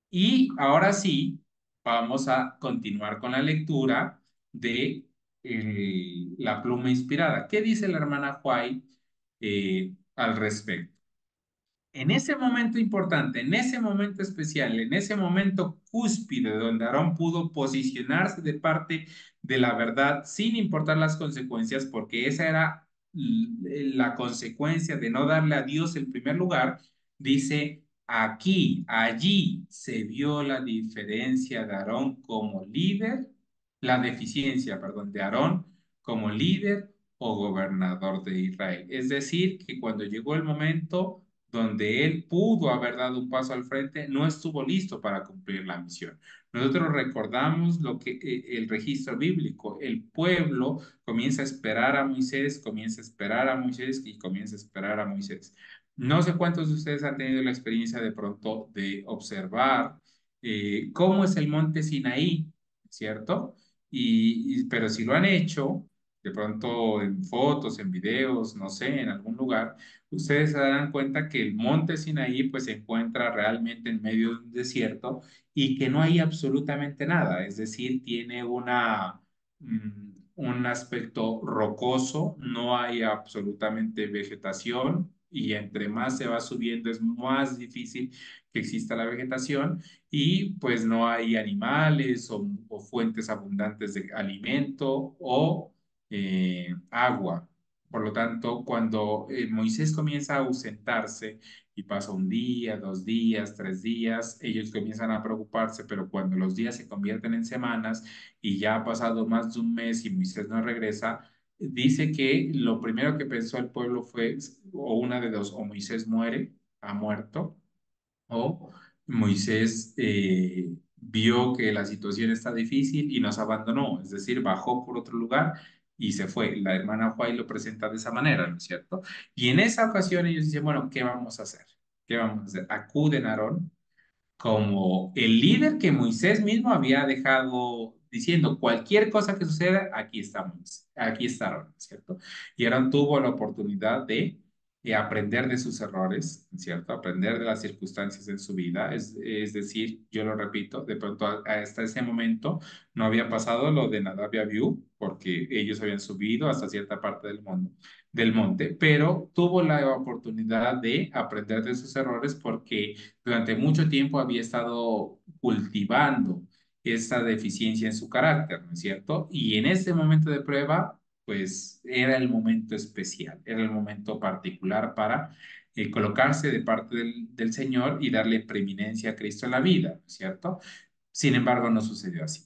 Y ahora sí, vamos a continuar con la lectura de la pluma inspirada. ¿Qué dice la hermana White al respecto? En ese momento importante, en ese momento especial, en ese momento cúspide donde Aarón pudo posicionarse de parte de la verdad sin importar las consecuencias, porque esa era la consecuencia de no darle a Dios el primer lugar, dice, aquí, allí se vio la diferencia de Aarón como líder, la deficiencia, perdón, de Aarón como líder o gobernador de Israel. Es decir, que cuando llegó el momento donde él pudo haber dado un paso al frente, no estuvo listo para cumplir la misión. Nosotros recordamos lo que el registro bíblico, el pueblo comienza a esperar a Moisés, comienza a esperar a Moisés y comienza a esperar a Moisés. No sé cuántos de ustedes han tenido la experiencia de pronto de observar cómo es el monte Sinaí, ¿cierto? Pero si lo han hecho, de pronto en fotos, en videos, no sé, en algún lugar, ustedes se darán cuenta que el monte Sinaí pues se encuentra realmente en medio de un desierto y que no hay absolutamente nada, es decir, tiene un aspecto rocoso, no hay absolutamente vegetación y entre más se va subiendo es más difícil que exista la vegetación y pues no hay animales o fuentes abundantes de alimento o agua. Por lo tanto, cuando Moisés comienza a ausentarse y pasa un día, 2 días, 3 días, ellos comienzan a preocuparse, pero cuando los días se convierten en semanas y ya ha pasado más de un mes y Moisés no regresa, dice que lo primero que pensó el pueblo fue, o una de dos, o Moisés muere, ha muerto, o Moisés vio que la situación está difícil y nos abandonó, es decir, bajó por otro lugar y se fue. La hermana Juay lo presenta de esa manera, ¿no es cierto? Y en esa ocasión ellos dicen, bueno, ¿qué vamos a hacer? ¿Qué vamos a hacer? Acuden a Aarón como el líder que Moisés mismo había dejado diciendo, cualquier cosa que suceda, aquí estamos, aquí está Aarón, ¿cierto? Y Aarón tuvo la oportunidad de aprender de sus errores, ¿cierto? Aprender de las circunstancias en su vida, es decir, yo lo repito, de pronto hasta ese momento no había pasado lo de Nadab y Abiú, porque ellos habían subido hasta cierta parte del mundo, del monte, pero tuvo la oportunidad de aprender de sus errores porque durante mucho tiempo había estado cultivando esa deficiencia en su carácter, ¿no es cierto? Y en este momento de prueba, pues era el momento especial, era el momento particular para colocarse de parte del Señor y darle preeminencia a Cristo en la vida, ¿no es cierto? Sin embargo, no sucedió así.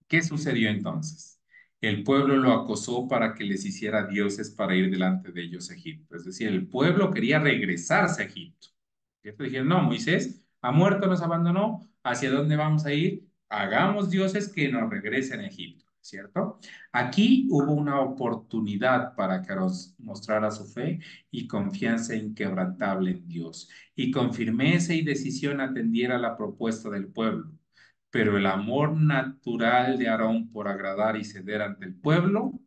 ¿Qué sucedió entonces? El pueblo lo acosó para que les hiciera dioses para ir delante de ellos a Egipto. Es decir, el pueblo quería regresarse a Egipto. ¿Cierto? Dijeron, no, Moisés ha muerto, nos abandonó, ¿hacia dónde vamos a ir? Hagamos dioses que nos regresen a Egipto, ¿cierto? Aquí hubo una oportunidad para que Aarón mostrara su fe y confianza inquebrantable en Dios, y con firmeza y decisión atendiera la propuesta del pueblo. Pero el amor natural de Aarón por agradar y ceder ante el pueblo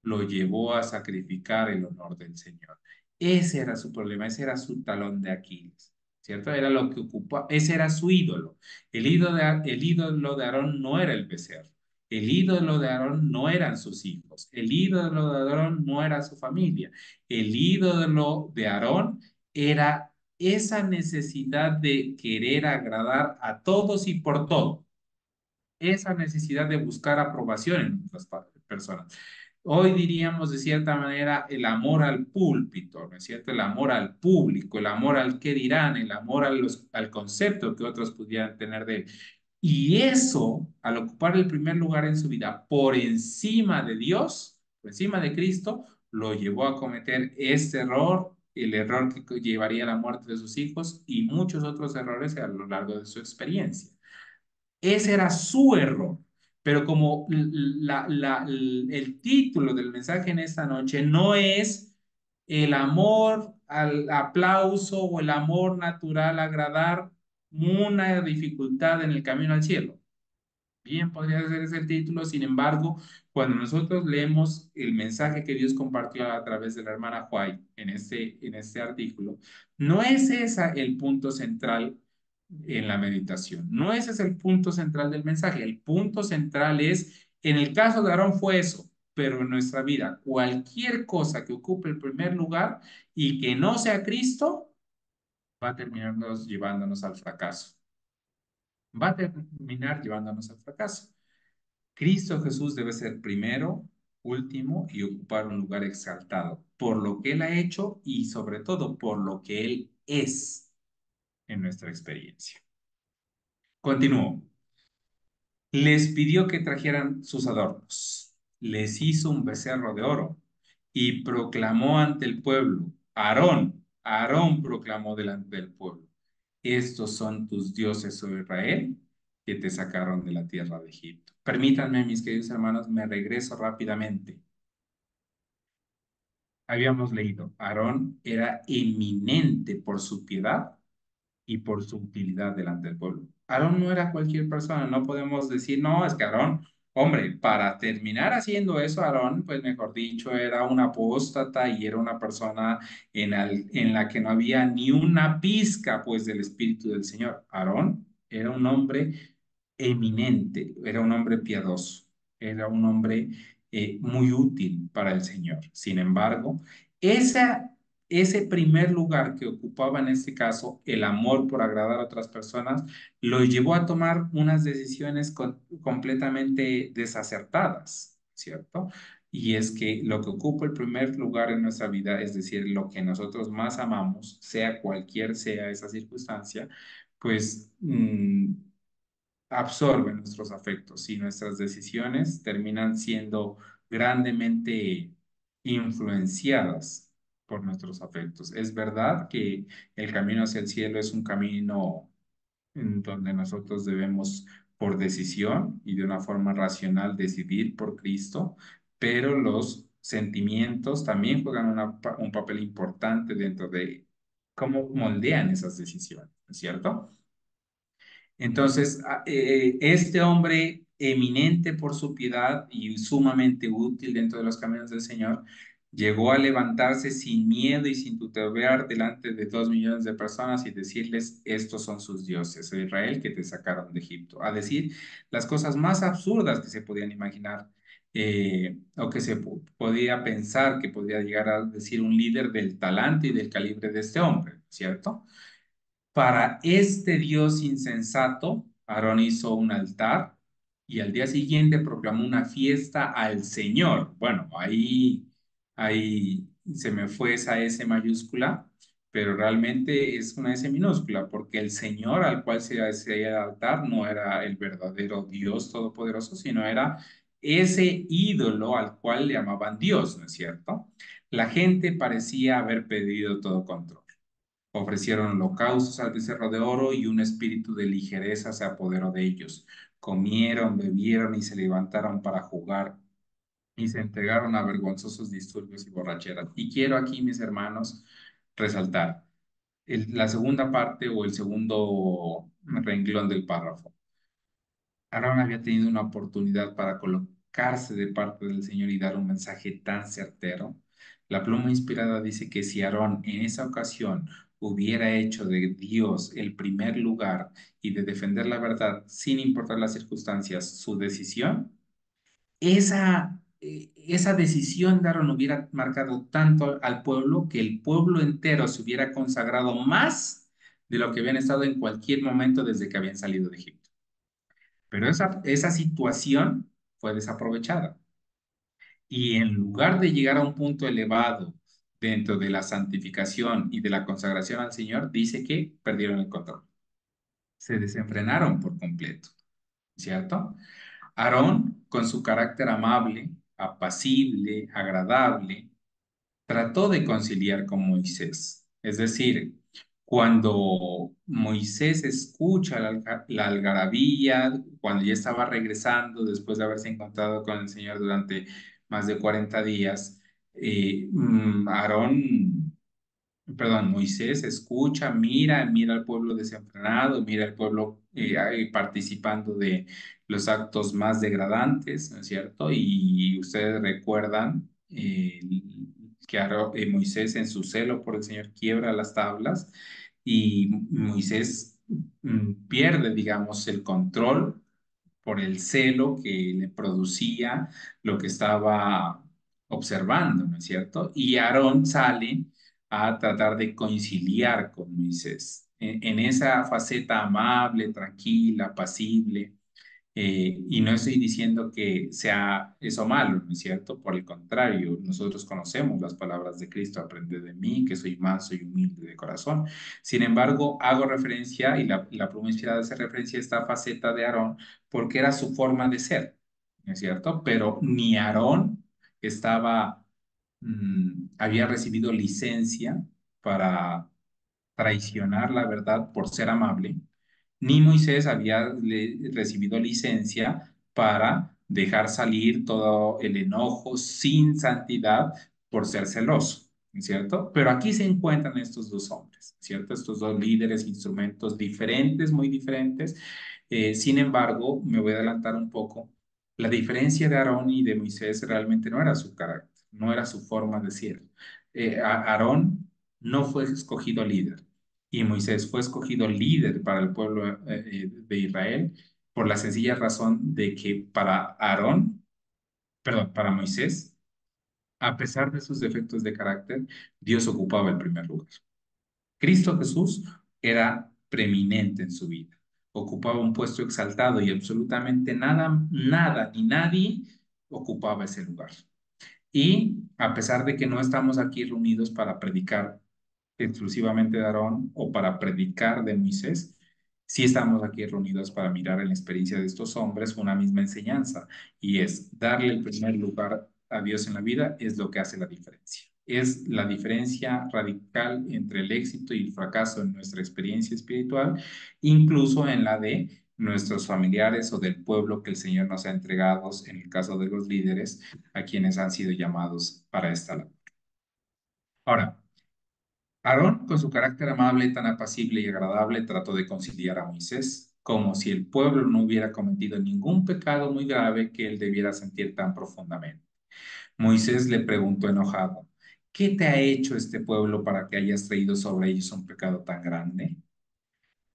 lo llevó a sacrificar el honor del Señor. Ese era su problema, ese era su talón de Aquiles, ¿cierto? Era lo que ocupaba, ese era su ídolo. El ídolo de Aarón no era el becerro. El ídolo de Aarón no eran sus hijos. El ídolo de Aarón no era su familia. El ídolo de Aarón era esa necesidad de querer agradar a todos y por todo, esa necesidad de buscar aprobación en otras personas. Hoy diríamos de cierta manera el amor al púlpito, ¿no es cierto? El amor al público, el amor al qué dirán, el amor al concepto que otros pudieran tener de él. Y eso, al ocupar el primer lugar en su vida por encima de Dios, por encima de Cristo, lo llevó a cometer este error, el error que llevaría a la muerte de sus hijos y muchos otros errores a lo largo de su experiencia. Ese era su error. Pero como el título del mensaje en esta noche no es el amor al aplauso o el amor natural a agradar, una dificultad en el camino al cielo. Bien, podría ser ese el título, sin embargo, cuando nosotros leemos el mensaje que Dios compartió a través de la hermana White en este artículo, no es ese el punto central en la meditación, no ese es el punto central del mensaje, el punto central es, en el caso de Aarón fue eso, pero en nuestra vida, cualquier cosa que ocupe el primer lugar y que no sea Cristo, va a terminarnos llevándonos al fracaso, va a terminar llevándonos al fracaso. Cristo Jesús debe ser primero, último y ocupar un lugar exaltado por lo que Él ha hecho y sobre todo por lo que Él es en nuestra experiencia. Continúo. Les pidió que trajeran sus adornos. Les hizo un becerro de oro y proclamó ante el pueblo, Aarón, Aarón proclamó delante del pueblo: estos son tus dioses, oh Israel, que te sacaron de la tierra de Egipto. Permítanme, mis queridos hermanos, me regreso rápidamente. Habíamos leído, Aarón era eminente por su piedad y por su utilidad delante del pueblo. Aarón no era cualquier persona, no podemos decir, no, es que Aarón, hombre, para terminar haciendo eso, Aarón, pues mejor dicho, era un apóstata y era una persona en la que no había ni una pizca, pues, del Espíritu del Señor. Aarón era un hombre eminente, era un hombre piadoso, era un hombre muy útil para el Señor. Sin embargo, esa ese primer lugar que ocupaba en este caso, el amor por agradar a otras personas, lo llevó a tomar unas decisiones completamente desacertadas, ¿cierto? Y es que lo que ocupa el primer lugar en nuestra vida, es decir, lo que nosotros más amamos, sea cualquier sea esa circunstancia, pues absorbe nuestros afectos y nuestras decisiones terminan siendo grandemente influenciadas por nuestros afectos. Es verdad que el camino hacia el cielo es un camino en donde nosotros debemos, por decisión y de una forma racional, decidir por Cristo, pero los sentimientos también juegan un papel importante dentro de cómo moldean esas decisiones, ¿no es cierto? Entonces, este hombre eminente por su piedad y sumamente útil dentro de los caminos del Señor, llegó a levantarse sin miedo y sin tutelar delante de 2 millones de personas y decirles, estos son sus dioses, de Israel, que te sacaron de Egipto. A decir las cosas más absurdas que se podían imaginar, o que se podía pensar que podía llegar a decir un líder del talante y del calibre de este hombre, ¿cierto? Para este Dios insensato, Aarón hizo un altar y al día siguiente proclamó una fiesta al Señor. Bueno, ahí se me fue esa S mayúscula, pero realmente es una S minúscula, porque el Señor al cual se hacía el altar no era el verdadero Dios todopoderoso, sino era ese ídolo al cual le llamaban Dios, ¿no es cierto? La gente parecía haber perdido todo control. Ofrecieron holocaustos al becerro de oro y un espíritu de ligereza se apoderó de ellos. Comieron, bebieron y se levantaron para jugar y se entregaron a vergonzosos disturbios y borracheras. Y quiero aquí, mis hermanos, resaltar la segunda parte o el segundo renglón del párrafo. Aarón había tenido una oportunidad para colocarse de parte del Señor y dar un mensaje tan certero. La pluma inspirada dice que si Aarón en esa ocasión hubiera hecho de Dios el primer lugar y de defender la verdad sin importar las circunstancias, su decisión, esa decisión de Aarón hubiera marcado tanto al pueblo que el pueblo entero se hubiera consagrado más de lo que habían estado en cualquier momento desde que habían salido de Egipto. Pero esa situación fue desaprovechada. Y en lugar de llegar a un punto elevado dentro de la santificación y de la consagración al Señor, dice que perdieron el control. Se desenfrenaron por completo, ¿cierto? Aarón, con su carácter amable, apacible, agradable, trató de conciliar con Moisés. Es decir, cuando Moisés escucha la algarabía, cuando ya estaba regresando después de haberse encontrado con el Señor durante más de 40 días, Moisés escucha, mira al pueblo desenfrenado, mira al pueblo ahí participando de los actos más degradantes, ¿no es cierto? Y ustedes recuerdan que Moisés en su celo por el Señor quiebra las tablas y Moisés pierde, digamos, el control por el celo que le producía lo que estaba observando, ¿no es cierto? Y Aarón sale a tratar de conciliar con Moisés en esa faceta amable, tranquila, apacible, y no estoy diciendo que sea eso malo, ¿no es cierto? Por el contrario, nosotros conocemos las palabras de Cristo, aprende de mí, que soy manso y humilde de corazón. Sin embargo, hago referencia, y la pluma inspirada hace referencia a esta faceta de Aarón, porque era su forma de ser, ¿no es cierto? Pero ni Aarón había recibido licencia para traicionar la verdad por ser amable, ni Moisés había recibido licencia para dejar salir todo el enojo sin santidad por ser celoso, ¿cierto? Pero aquí se encuentran estos dos hombres, ¿cierto? Estos dos líderes, instrumentos diferentes, muy diferentes. Sin embargo, me voy a adelantar un poco. La diferencia de Aarón y de Moisés realmente no era su carácter, no era su forma de ser. Aarón no fue escogido líder y Moisés fue escogido líder para el pueblo de Israel por la sencilla razón de que para Aarón, perdón, para Moisés, a pesar de sus defectos de carácter, Dios ocupaba el primer lugar. Cristo Jesús era preeminente en su vida, ocupaba un puesto exaltado y absolutamente nada, nada ni nadie ocupaba ese lugar. Y a pesar de que no estamos aquí reunidos para predicar exclusivamente de Aarón o para predicar de Moisés, sí estamos aquí reunidos para mirar en la experiencia de estos hombres una misma enseñanza y es darle el primer lugar a Dios en la vida es lo que hace la diferencia. Es la diferencia radical entre el éxito y el fracaso en nuestra experiencia espiritual, incluso en la de nuestros familiares o del pueblo que el Señor nos ha entregado, en el caso de los líderes, a quienes han sido llamados para esta labor. Ahora, Aarón, con su carácter amable, tan apacible y agradable, trató de conciliar a Moisés, como si el pueblo no hubiera cometido ningún pecado muy grave que él debiera sentir tan profundamente. Moisés le preguntó enojado, ¿qué te ha hecho este pueblo para que hayas traído sobre ellos un pecado tan grande?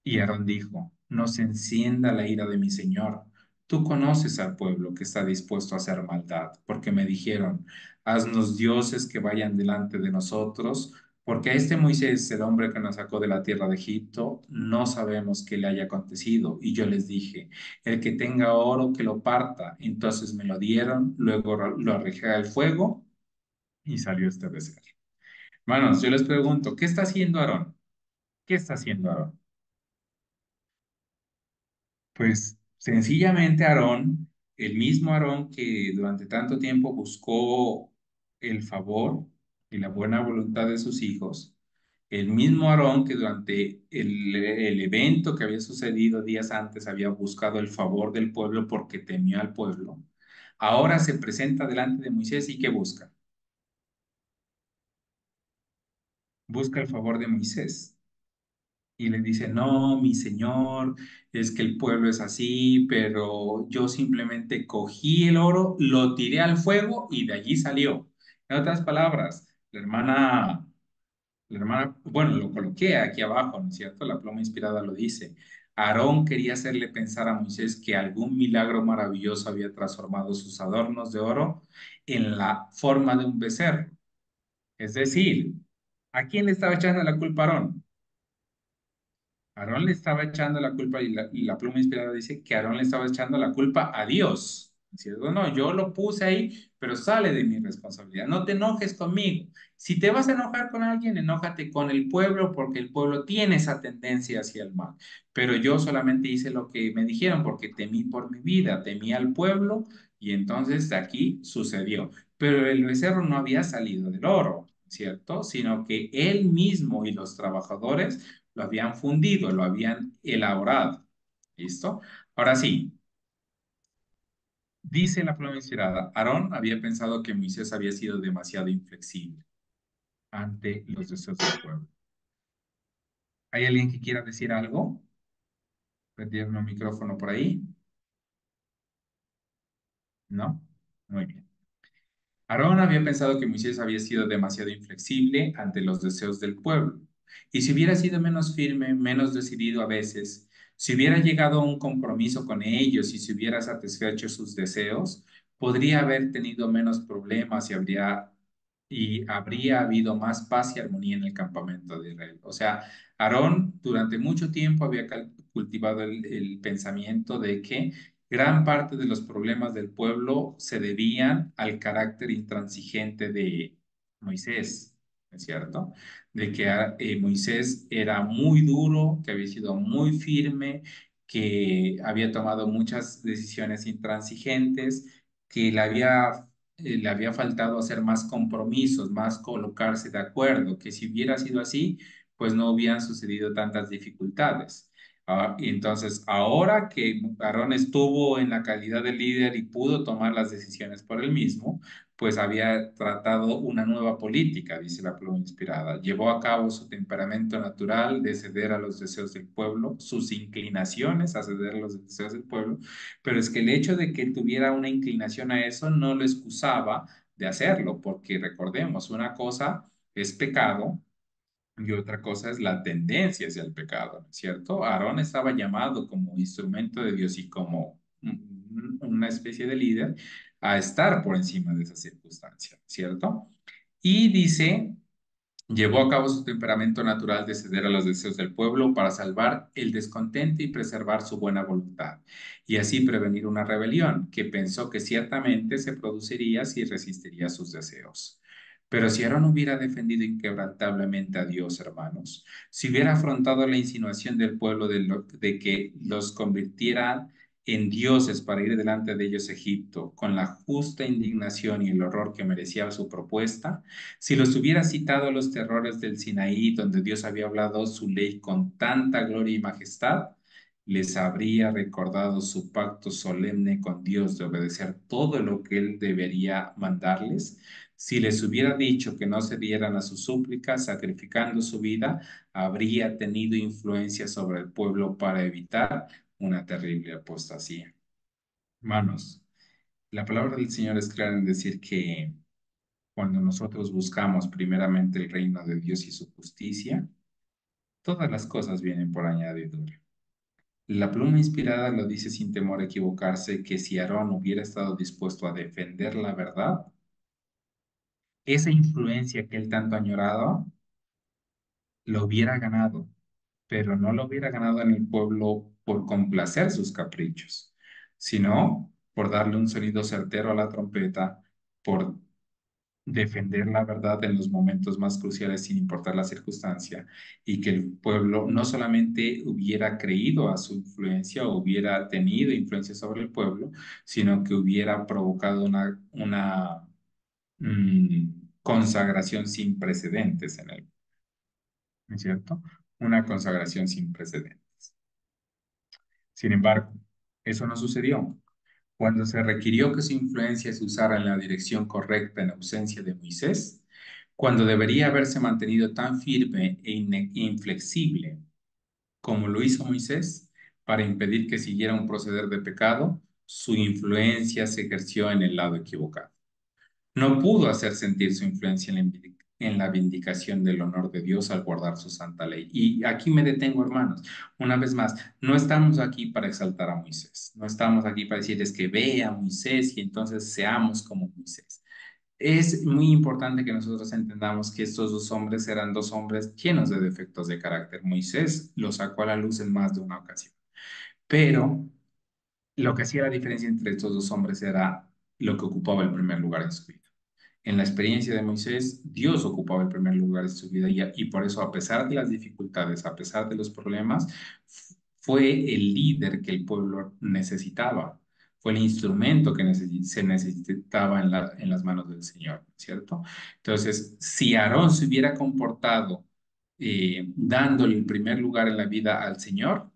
Y Aarón dijo, no se encienda la ira de mi señor. Tú conoces al pueblo que está dispuesto a hacer maldad, porque me dijeron, haznos dioses que vayan delante de nosotros, porque a este Moisés, el hombre que nos sacó de la tierra de Egipto, no sabemos qué le haya acontecido. Y yo les dije, el que tenga oro, que lo parta. Entonces me lo dieron, luego lo arrojé al fuego y salió este becerro. Hermanos, yo les pregunto, ¿qué está haciendo Aarón? ¿Qué está haciendo Aarón? Pues sencillamente Aarón, el mismo Aarón que durante tanto tiempo buscó el favor y la buena voluntad de sus hijos, el mismo Aarón que durante el evento que había sucedido días antes había buscado el favor del pueblo porque temía al pueblo, ahora se presenta delante de Moisés y ¿qué busca? Busca el favor de Moisés. Y le dice, no, mi señor, es que el pueblo es así, pero yo simplemente cogí el oro, lo tiré al fuego y de allí salió. En otras palabras, bueno, lo coloqué aquí abajo, ¿no es cierto? La pluma inspirada lo dice. Aarón quería hacerle pensar a Moisés que algún milagro maravilloso había transformado sus adornos de oro en la forma de un becerro. Es decir, ¿a quién le estaba echando la culpa a Aarón? Aarón le estaba echando la culpa y la pluma inspirada dice que Aarón le estaba echando la culpa a Dios. ¿Cierto? No, yo lo puse ahí, pero sale de mi responsabilidad. No te enojes conmigo. Si te vas a enojar con alguien, enójate con el pueblo porque el pueblo tiene esa tendencia hacia el mal. Pero yo solamente hice lo que me dijeron porque temí por mi vida, temí al pueblo y entonces de aquí sucedió. Pero el becerro no había salido del oro, ¿cierto? Sino que él mismo y los trabajadores lo habían fundido, lo habían elaborado. ¿Listo? Ahora sí, dice la pluma inspirada, Aarón había pensado que Moisés había sido demasiado inflexible ante los deseos del pueblo. ¿Hay alguien que quiera decir algo? ¿Perdieron el micrófono por ahí? ¿No? Muy bien. Aarón había pensado que Moisés había sido demasiado inflexible ante los deseos del pueblo. Y si hubiera sido menos firme, menos decidido a veces, si hubiera llegado a un compromiso con ellos y si hubiera satisfecho sus deseos, podría haber tenido menos problemas y habría habido más paz y armonía en el campamento de Israel. O sea, Aarón durante mucho tiempo había cultivado el pensamiento de que gran parte de los problemas del pueblo se debían al carácter intransigente de Moisés, ¿es cierto? De que Moisés era muy duro, que había sido muy firme, que había tomado muchas decisiones intransigentes, que le había le había faltado hacer más compromisos, más colocarse de acuerdo, que si hubiera sido así, pues no hubieran sucedido tantas dificultades. Y entonces, ahora que Aarón estuvo en la calidad de líder y pudo tomar las decisiones por él mismo, pues había tratado una nueva política, dice la pluma inspirada. Llevó a cabo su temperamento natural de ceder a los deseos del pueblo, sus inclinaciones a ceder a los deseos del pueblo, pero es que el hecho de que tuviera una inclinación a eso no lo excusaba de hacerlo, porque recordemos, una cosa es pecado y otra cosa es la tendencia hacia el pecado, ¿no es cierto? Aarón estaba llamado como instrumento de Dios y como una especie de líder a estar por encima de esa circunstancia, ¿cierto? Y dice, llevó a cabo su temperamento natural de ceder a los deseos del pueblo para salvar el descontento y preservar su buena voluntad, y así prevenir una rebelión que pensó que ciertamente se produciría si resistiría sus deseos. Pero si Aarón hubiera defendido inquebrantablemente a Dios, hermanos, si hubiera afrontado la insinuación del pueblo de que los convirtiera en dioses para ir delante de ellos a Egipto, con la justa indignación y el horror que merecía su propuesta, si los hubiera citado a los terrores del Sinaí, donde Dios había hablado su ley con tanta gloria y majestad, les habría recordado su pacto solemne con Dios de obedecer todo lo que Él debería mandarles. Si les hubiera dicho que no cedieran a sus súplicas, sacrificando su vida, habría tenido influencia sobre el pueblo para evitar una terrible apostasía. Hermanos, la palabra del Señor es clara en decir que cuando nosotros buscamos primeramente el reino de Dios y su justicia, todas las cosas vienen por añadidura. La pluma inspirada lo dice sin temor a equivocarse que si Aarón hubiera estado dispuesto a defender la verdad, esa influencia que él tanto añoraba, lo hubiera ganado, pero no lo hubiera ganado en el pueblo por complacer sus caprichos, sino por darle un sonido certero a la trompeta, por defender la verdad en los momentos más cruciales sin importar la circunstancia, y que el pueblo no solamente hubiera creído a su influencia o hubiera tenido influencia sobre el pueblo, sino que hubiera provocado consagración sin precedentes en él, ¿no es cierto? Una consagración sin precedentes. Sin embargo, eso no sucedió. Cuando se requirió que su influencia se usara en la dirección correcta en ausencia de Moisés, cuando debería haberse mantenido tan firme e inflexible como lo hizo Moisés para impedir que siguiera un proceder de pecado, su influencia se ejerció en el lado equivocado. No pudo hacer sentir su influencia en la vindicación del honor de Dios al guardar su santa ley. Y aquí me detengo, hermanos. Una vez más, no estamos aquí para exaltar a Moisés. No estamos aquí para decirles que vea a Moisés y entonces seamos como Moisés. Es muy importante que nosotros entendamos que estos dos hombres eran dos hombres llenos de defectos de carácter. Moisés lo sacó a la luz en más de una ocasión. Pero lo que hacía la diferencia entre estos dos hombres era lo que ocupaba el primer lugar en su vida. En la experiencia de Moisés, Dios ocupaba el primer lugar en su vida y por eso, a pesar de las dificultades, a pesar de los problemas, fue el líder que el pueblo necesitaba, fue el instrumento que se necesitaba en las manos del Señor, ¿cierto? Entonces, si Aarón se hubiera comportado dándole el primer lugar en la vida al Señor,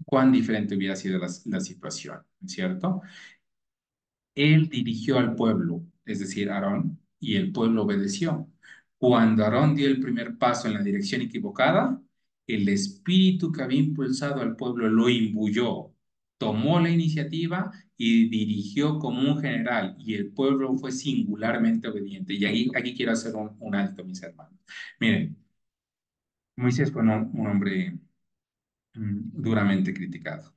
cuán diferente hubiera sido la situación, ¿cierto? Él dirigió al pueblo, es decir, Aarón, y el pueblo obedeció. Cuando Aarón dio el primer paso en la dirección equivocada, el espíritu que había impulsado al pueblo lo imbuyó, tomó la iniciativa y dirigió como un general, y el pueblo fue singularmente obediente. Y aquí quiero hacer un alto, mis hermanos. Miren, Moisés fue un hombre duramente criticado,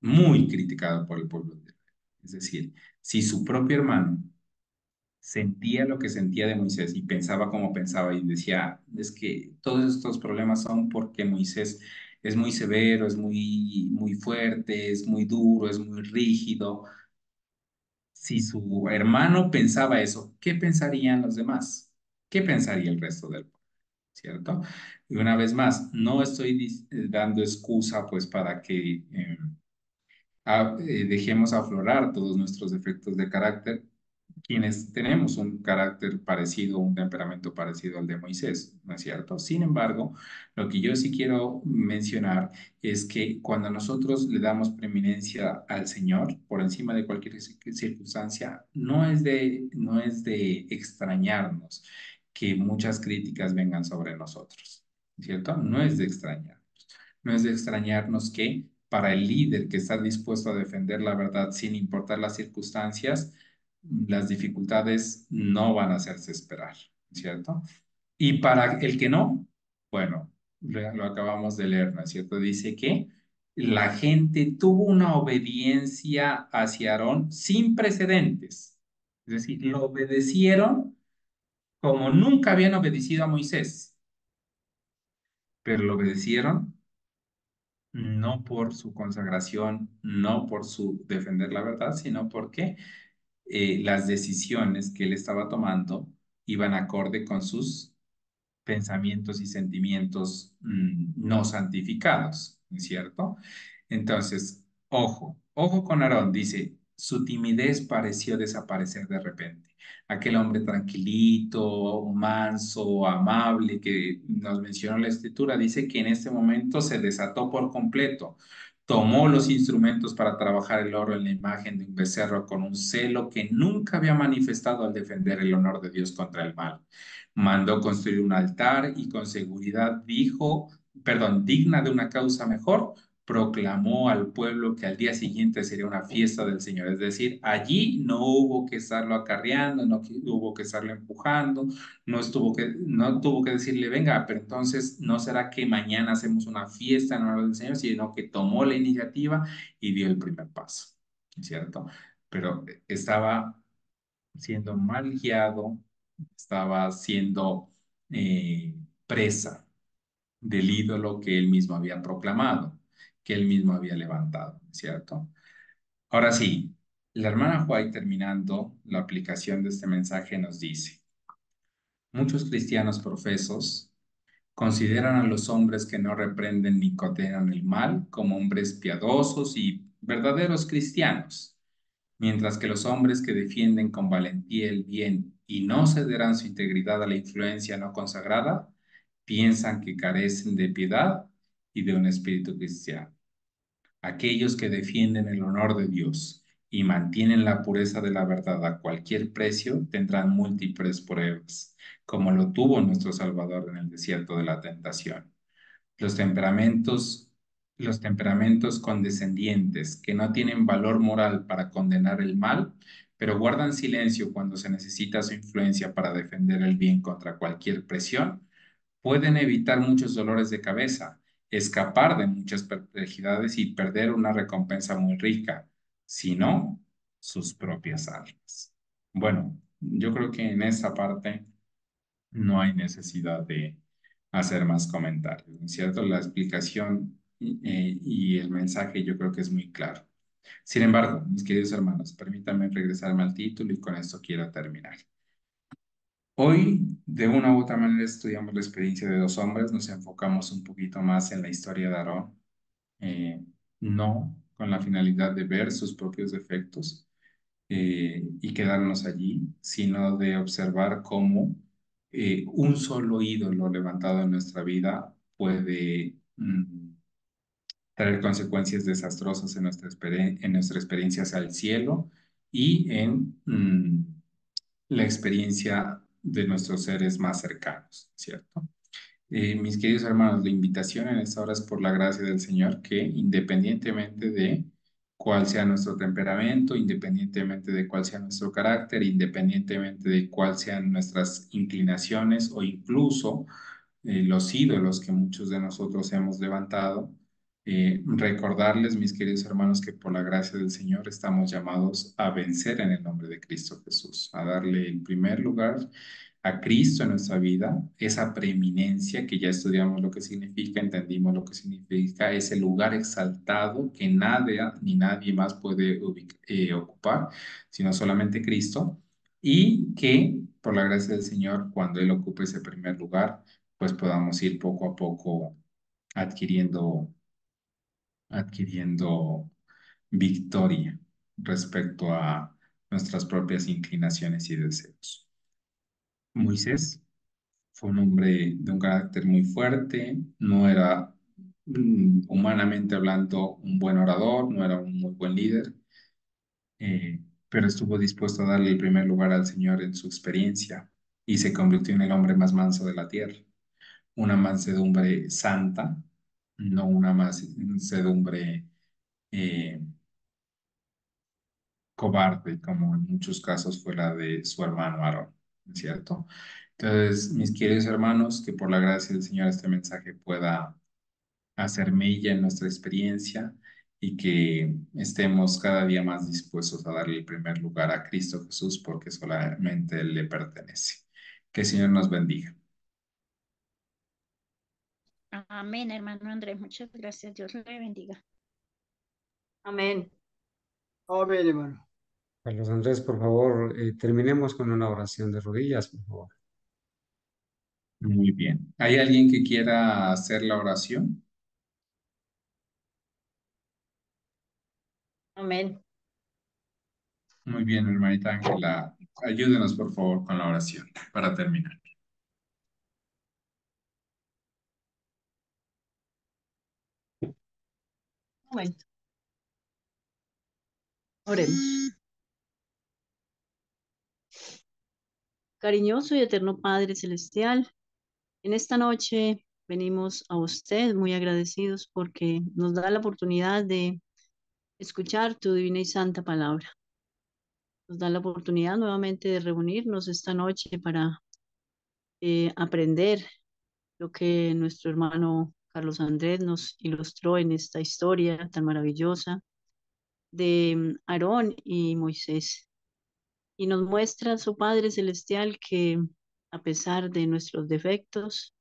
muy criticado por el pueblo de Israel. Es decir, si su propio hermano sentía lo que sentía de Moisés y pensaba como pensaba y decía, es que todos estos problemas son porque Moisés es muy severo, es muy fuerte, es muy duro, es muy rígido. Si su hermano pensaba eso, ¿qué pensarían los demás? ¿Qué pensaría el resto del pueblo? ¿Cierto? Y una vez más, no estoy dando excusa pues para que dejemos aflorar todos nuestros defectos de carácter. quienes tenemos un carácter parecido, un temperamento parecido al de Moisés, ¿no es cierto? Sin embargo, lo que yo sí quiero mencionar es que cuando nosotros le damos preeminencia al Señor por encima de cualquier circunstancia, no es de extrañarnos que muchas críticas vengan sobre nosotros, ¿cierto? No es de extrañar. No es de extrañarnos que para el líder que está dispuesto a defender la verdad sin importar las circunstancias, las dificultades no van a hacerse esperar, ¿cierto? Y para el que no, bueno, lo acabamos de leer, ¿no es cierto? Dice que la gente tuvo una obediencia hacia Aarón sin precedentes. Es decir, lo obedecieron como nunca habían obedecido a Moisés, pero lo obedecieron no por su consagración, no por su defender la verdad, sino porque las decisiones que él estaba tomando iban acorde con sus pensamientos y sentimientos no santificados, ¿no es cierto? Entonces, ojo con Aarón, dice, su timidez pareció desaparecer de repente. Aquel hombre tranquilito, manso, amable que nos mencionó la escritura, dice que en este momento se desató por completo. Tomó los instrumentos para trabajar el oro en la imagen de un becerro con un celo que nunca había manifestado al defender el honor de Dios contra el mal. Mandó construir un altar y con seguridad dijo, perdón, digna de una causa mejor, proclamó al pueblo que al día siguiente sería una fiesta del Señor. Es decir, allí no hubo que estarlo acarreando, hubo que estarlo empujando, no tuvo que decirle, venga, pero entonces no será que mañana hacemos una fiesta en honor del Señor, sino que tomó la iniciativa y dio el primer paso, ¿cierto? Pero estaba siendo mal guiado, estaba siendo presa del ídolo que él mismo había proclamado, que él mismo había levantado, ¿cierto? Ahora sí, la hermana White, terminando la aplicación de este mensaje, nos dice, muchos cristianos profesos consideran a los hombres que no reprenden ni condenan el mal como hombres piadosos y verdaderos cristianos, mientras que los hombres que defienden con valentía el bien y no cederán su integridad a la influencia no consagrada, piensan que carecen de piedad y de un espíritu cristiano. Aquellos que defienden el honor de Dios y mantienen la pureza de la verdad a cualquier precio tendrán múltiples pruebas, como lo tuvo nuestro Salvador en el desierto de la tentación. Los temperamentos, los temperamentos condescendientes que no tienen valor moral para condenar el mal, pero guardan silencio cuando se necesita su influencia para defender el bien contra cualquier presión, pueden evitar muchos dolores de cabeza, escapar de muchas perplejidades y perder una recompensa muy rica, si no, sus propias almas. Bueno, yo creo que en esa parte no hay necesidad de hacer más comentarios, ¿no es cierto? La explicación y el mensaje yo creo que es muy claro. Sin embargo, mis queridos hermanos, permítanme regresarme al título y con esto quiero terminar. Hoy, de una u otra manera, estudiamos la experiencia de dos hombres, nos enfocamos un poquito más en la historia de Aarón, eh, no con la finalidad de ver sus propios defectos y quedarnos allí, sino de observar cómo un solo ídolo levantado en nuestra vida puede traer consecuencias desastrosas en en nuestra experiencia hacia el cielo y en la experiencia de nuestros seres más cercanos, ¿cierto? Mis queridos hermanos, la invitación en esta hora es por la gracia del Señor que independientemente de cuál sea nuestro temperamento, independientemente de cuál sea nuestro carácter, independientemente de cuáles sean nuestras inclinaciones o incluso los ídolos que muchos de nosotros hemos levantado, recordarles, mis queridos hermanos, que por la gracia del Señor estamos llamados a vencer en el nombre de Cristo Jesús, a darle el primer lugar a Cristo en nuestra vida, esa preeminencia que ya estudiamos lo que significa, entendimos lo que significa, ese lugar exaltado que nadie ni nadie más puede ocupar, sino solamente Cristo, y que por la gracia del Señor, cuando Él ocupe ese primer lugar, pues podamos ir poco a poco adquiriendo, adquiriendo victoria respecto a nuestras propias inclinaciones y deseos. Moisés fue un hombre de un carácter muy fuerte, no era humanamente hablando un buen orador, no era un muy buen líder, pero estuvo dispuesto a darle el primer lugar al Señor en su experiencia y se convirtió en el hombre más manso de la tierra. Una mansedumbre santa, no una mansedumbre eh, cobarde, como en muchos casos fue la de su hermano Aarón, ¿cierto? Entonces, mis queridos hermanos, que por la gracia del Señor este mensaje pueda hacer mella en nuestra experiencia y que estemos cada día más dispuestos a darle el primer lugar a Cristo Jesús porque solamente Él le pertenece. Que el Señor nos bendiga. Amén, hermano Andrés. Muchas gracias. Dios le bendiga. Amén. Amén, hermano. Carlos Andrés, por favor, terminemos con una oración de rodillas, por favor. Muy bien. ¿Hay alguien que quiera hacer la oración? Amén. Muy bien, hermanita Ángela. Ayúdenos, por favor, con la oración para terminar. Un momento. Oremos. Cariñoso y eterno Padre Celestial, en esta noche venimos a usted muy agradecidos porque nos da la oportunidad de escuchar tu divina y santa palabra. Nos da la oportunidad nuevamente de reunirnos esta noche para aprender lo que nuestro hermano Carlos Andrés nos ilustró en esta historia tan maravillosa de Aarón y Moisés. Y nos muestra su Padre Celestial que a pesar de nuestros defectos,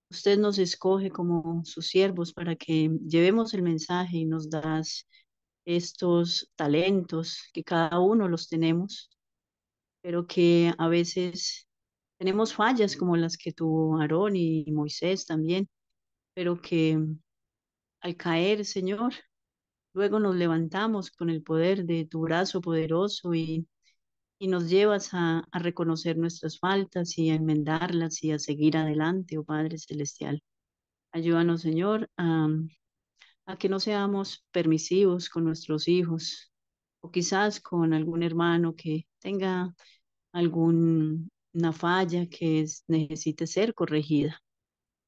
usted nos escoge como sus siervos para que llevemos el mensaje y nos das estos talentos que cada uno los tenemos, pero que a veces tenemos fallas como las que tuvo Aarón y Moisés también, pero que al caer, Señor, luego nos levantamos con el poder de tu brazo poderoso y nos llevas a reconocer nuestras faltas y a enmendarlas y a seguir adelante, oh Padre Celestial. Ayúdanos, Señor, a que no seamos permisivos con nuestros hijos o quizás con algún hermano que tenga alguna falla que necesite ser corregida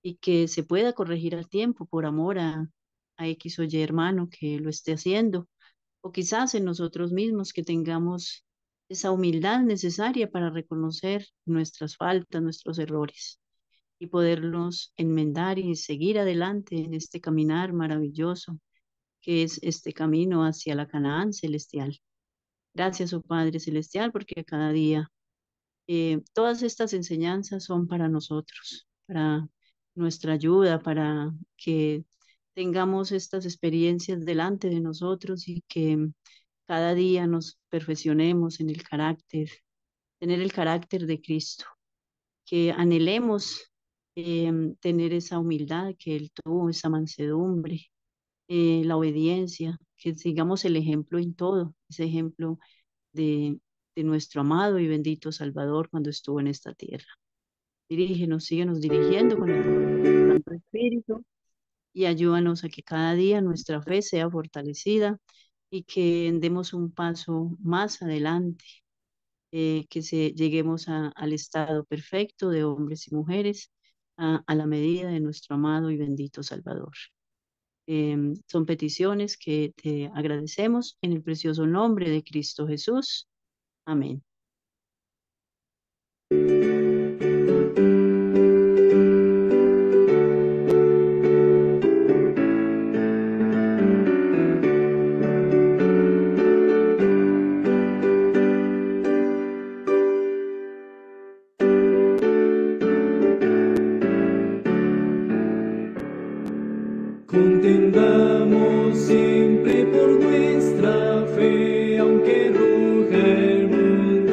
y que se pueda corregir al tiempo por amor a X o Y hermano que lo esté haciendo, o quizás en nosotros mismos que tengamos esa humildad necesaria para reconocer nuestras faltas, nuestros errores y poderlos enmendar y seguir adelante en este caminar maravilloso que es este camino hacia la Canaán celestial. Gracias, oh Padre Celestial, porque cada día todas estas enseñanzas son para nosotros, para nuestra ayuda, para que tengamos estas experiencias delante de nosotros y que cada día nos perfeccionemos en el carácter, tener el carácter de Cristo, que anhelemos tener esa humildad que Él tuvo, esa mansedumbre, la obediencia, que sigamos el ejemplo en todo, ese ejemplo de, de nuestro amado y bendito Salvador cuando estuvo en esta tierra. Dirígenos, síguenos dirigiendo con el poder de tu Santo Espíritu y ayúdanos a que cada día nuestra fe sea fortalecida y que demos un paso más adelante, lleguemos al estado perfecto de hombres y mujeres a la medida de nuestro amado y bendito Salvador. Son peticiones que te agradecemos en el precioso nombre de Cristo Jesús. Amén. Contendamos siempre por nuestra fe, aunque ruja el mundo.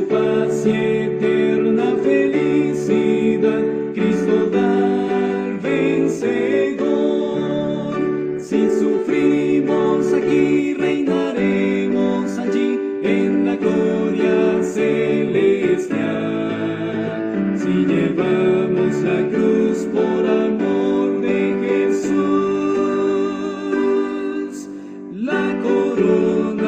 paz y eterna felicidad, Cristo da al vencedor. Si sufrimos aquí, reinaremos allí en la gloria celestial. Si llevamos la cruz por amor de Jesús, la corona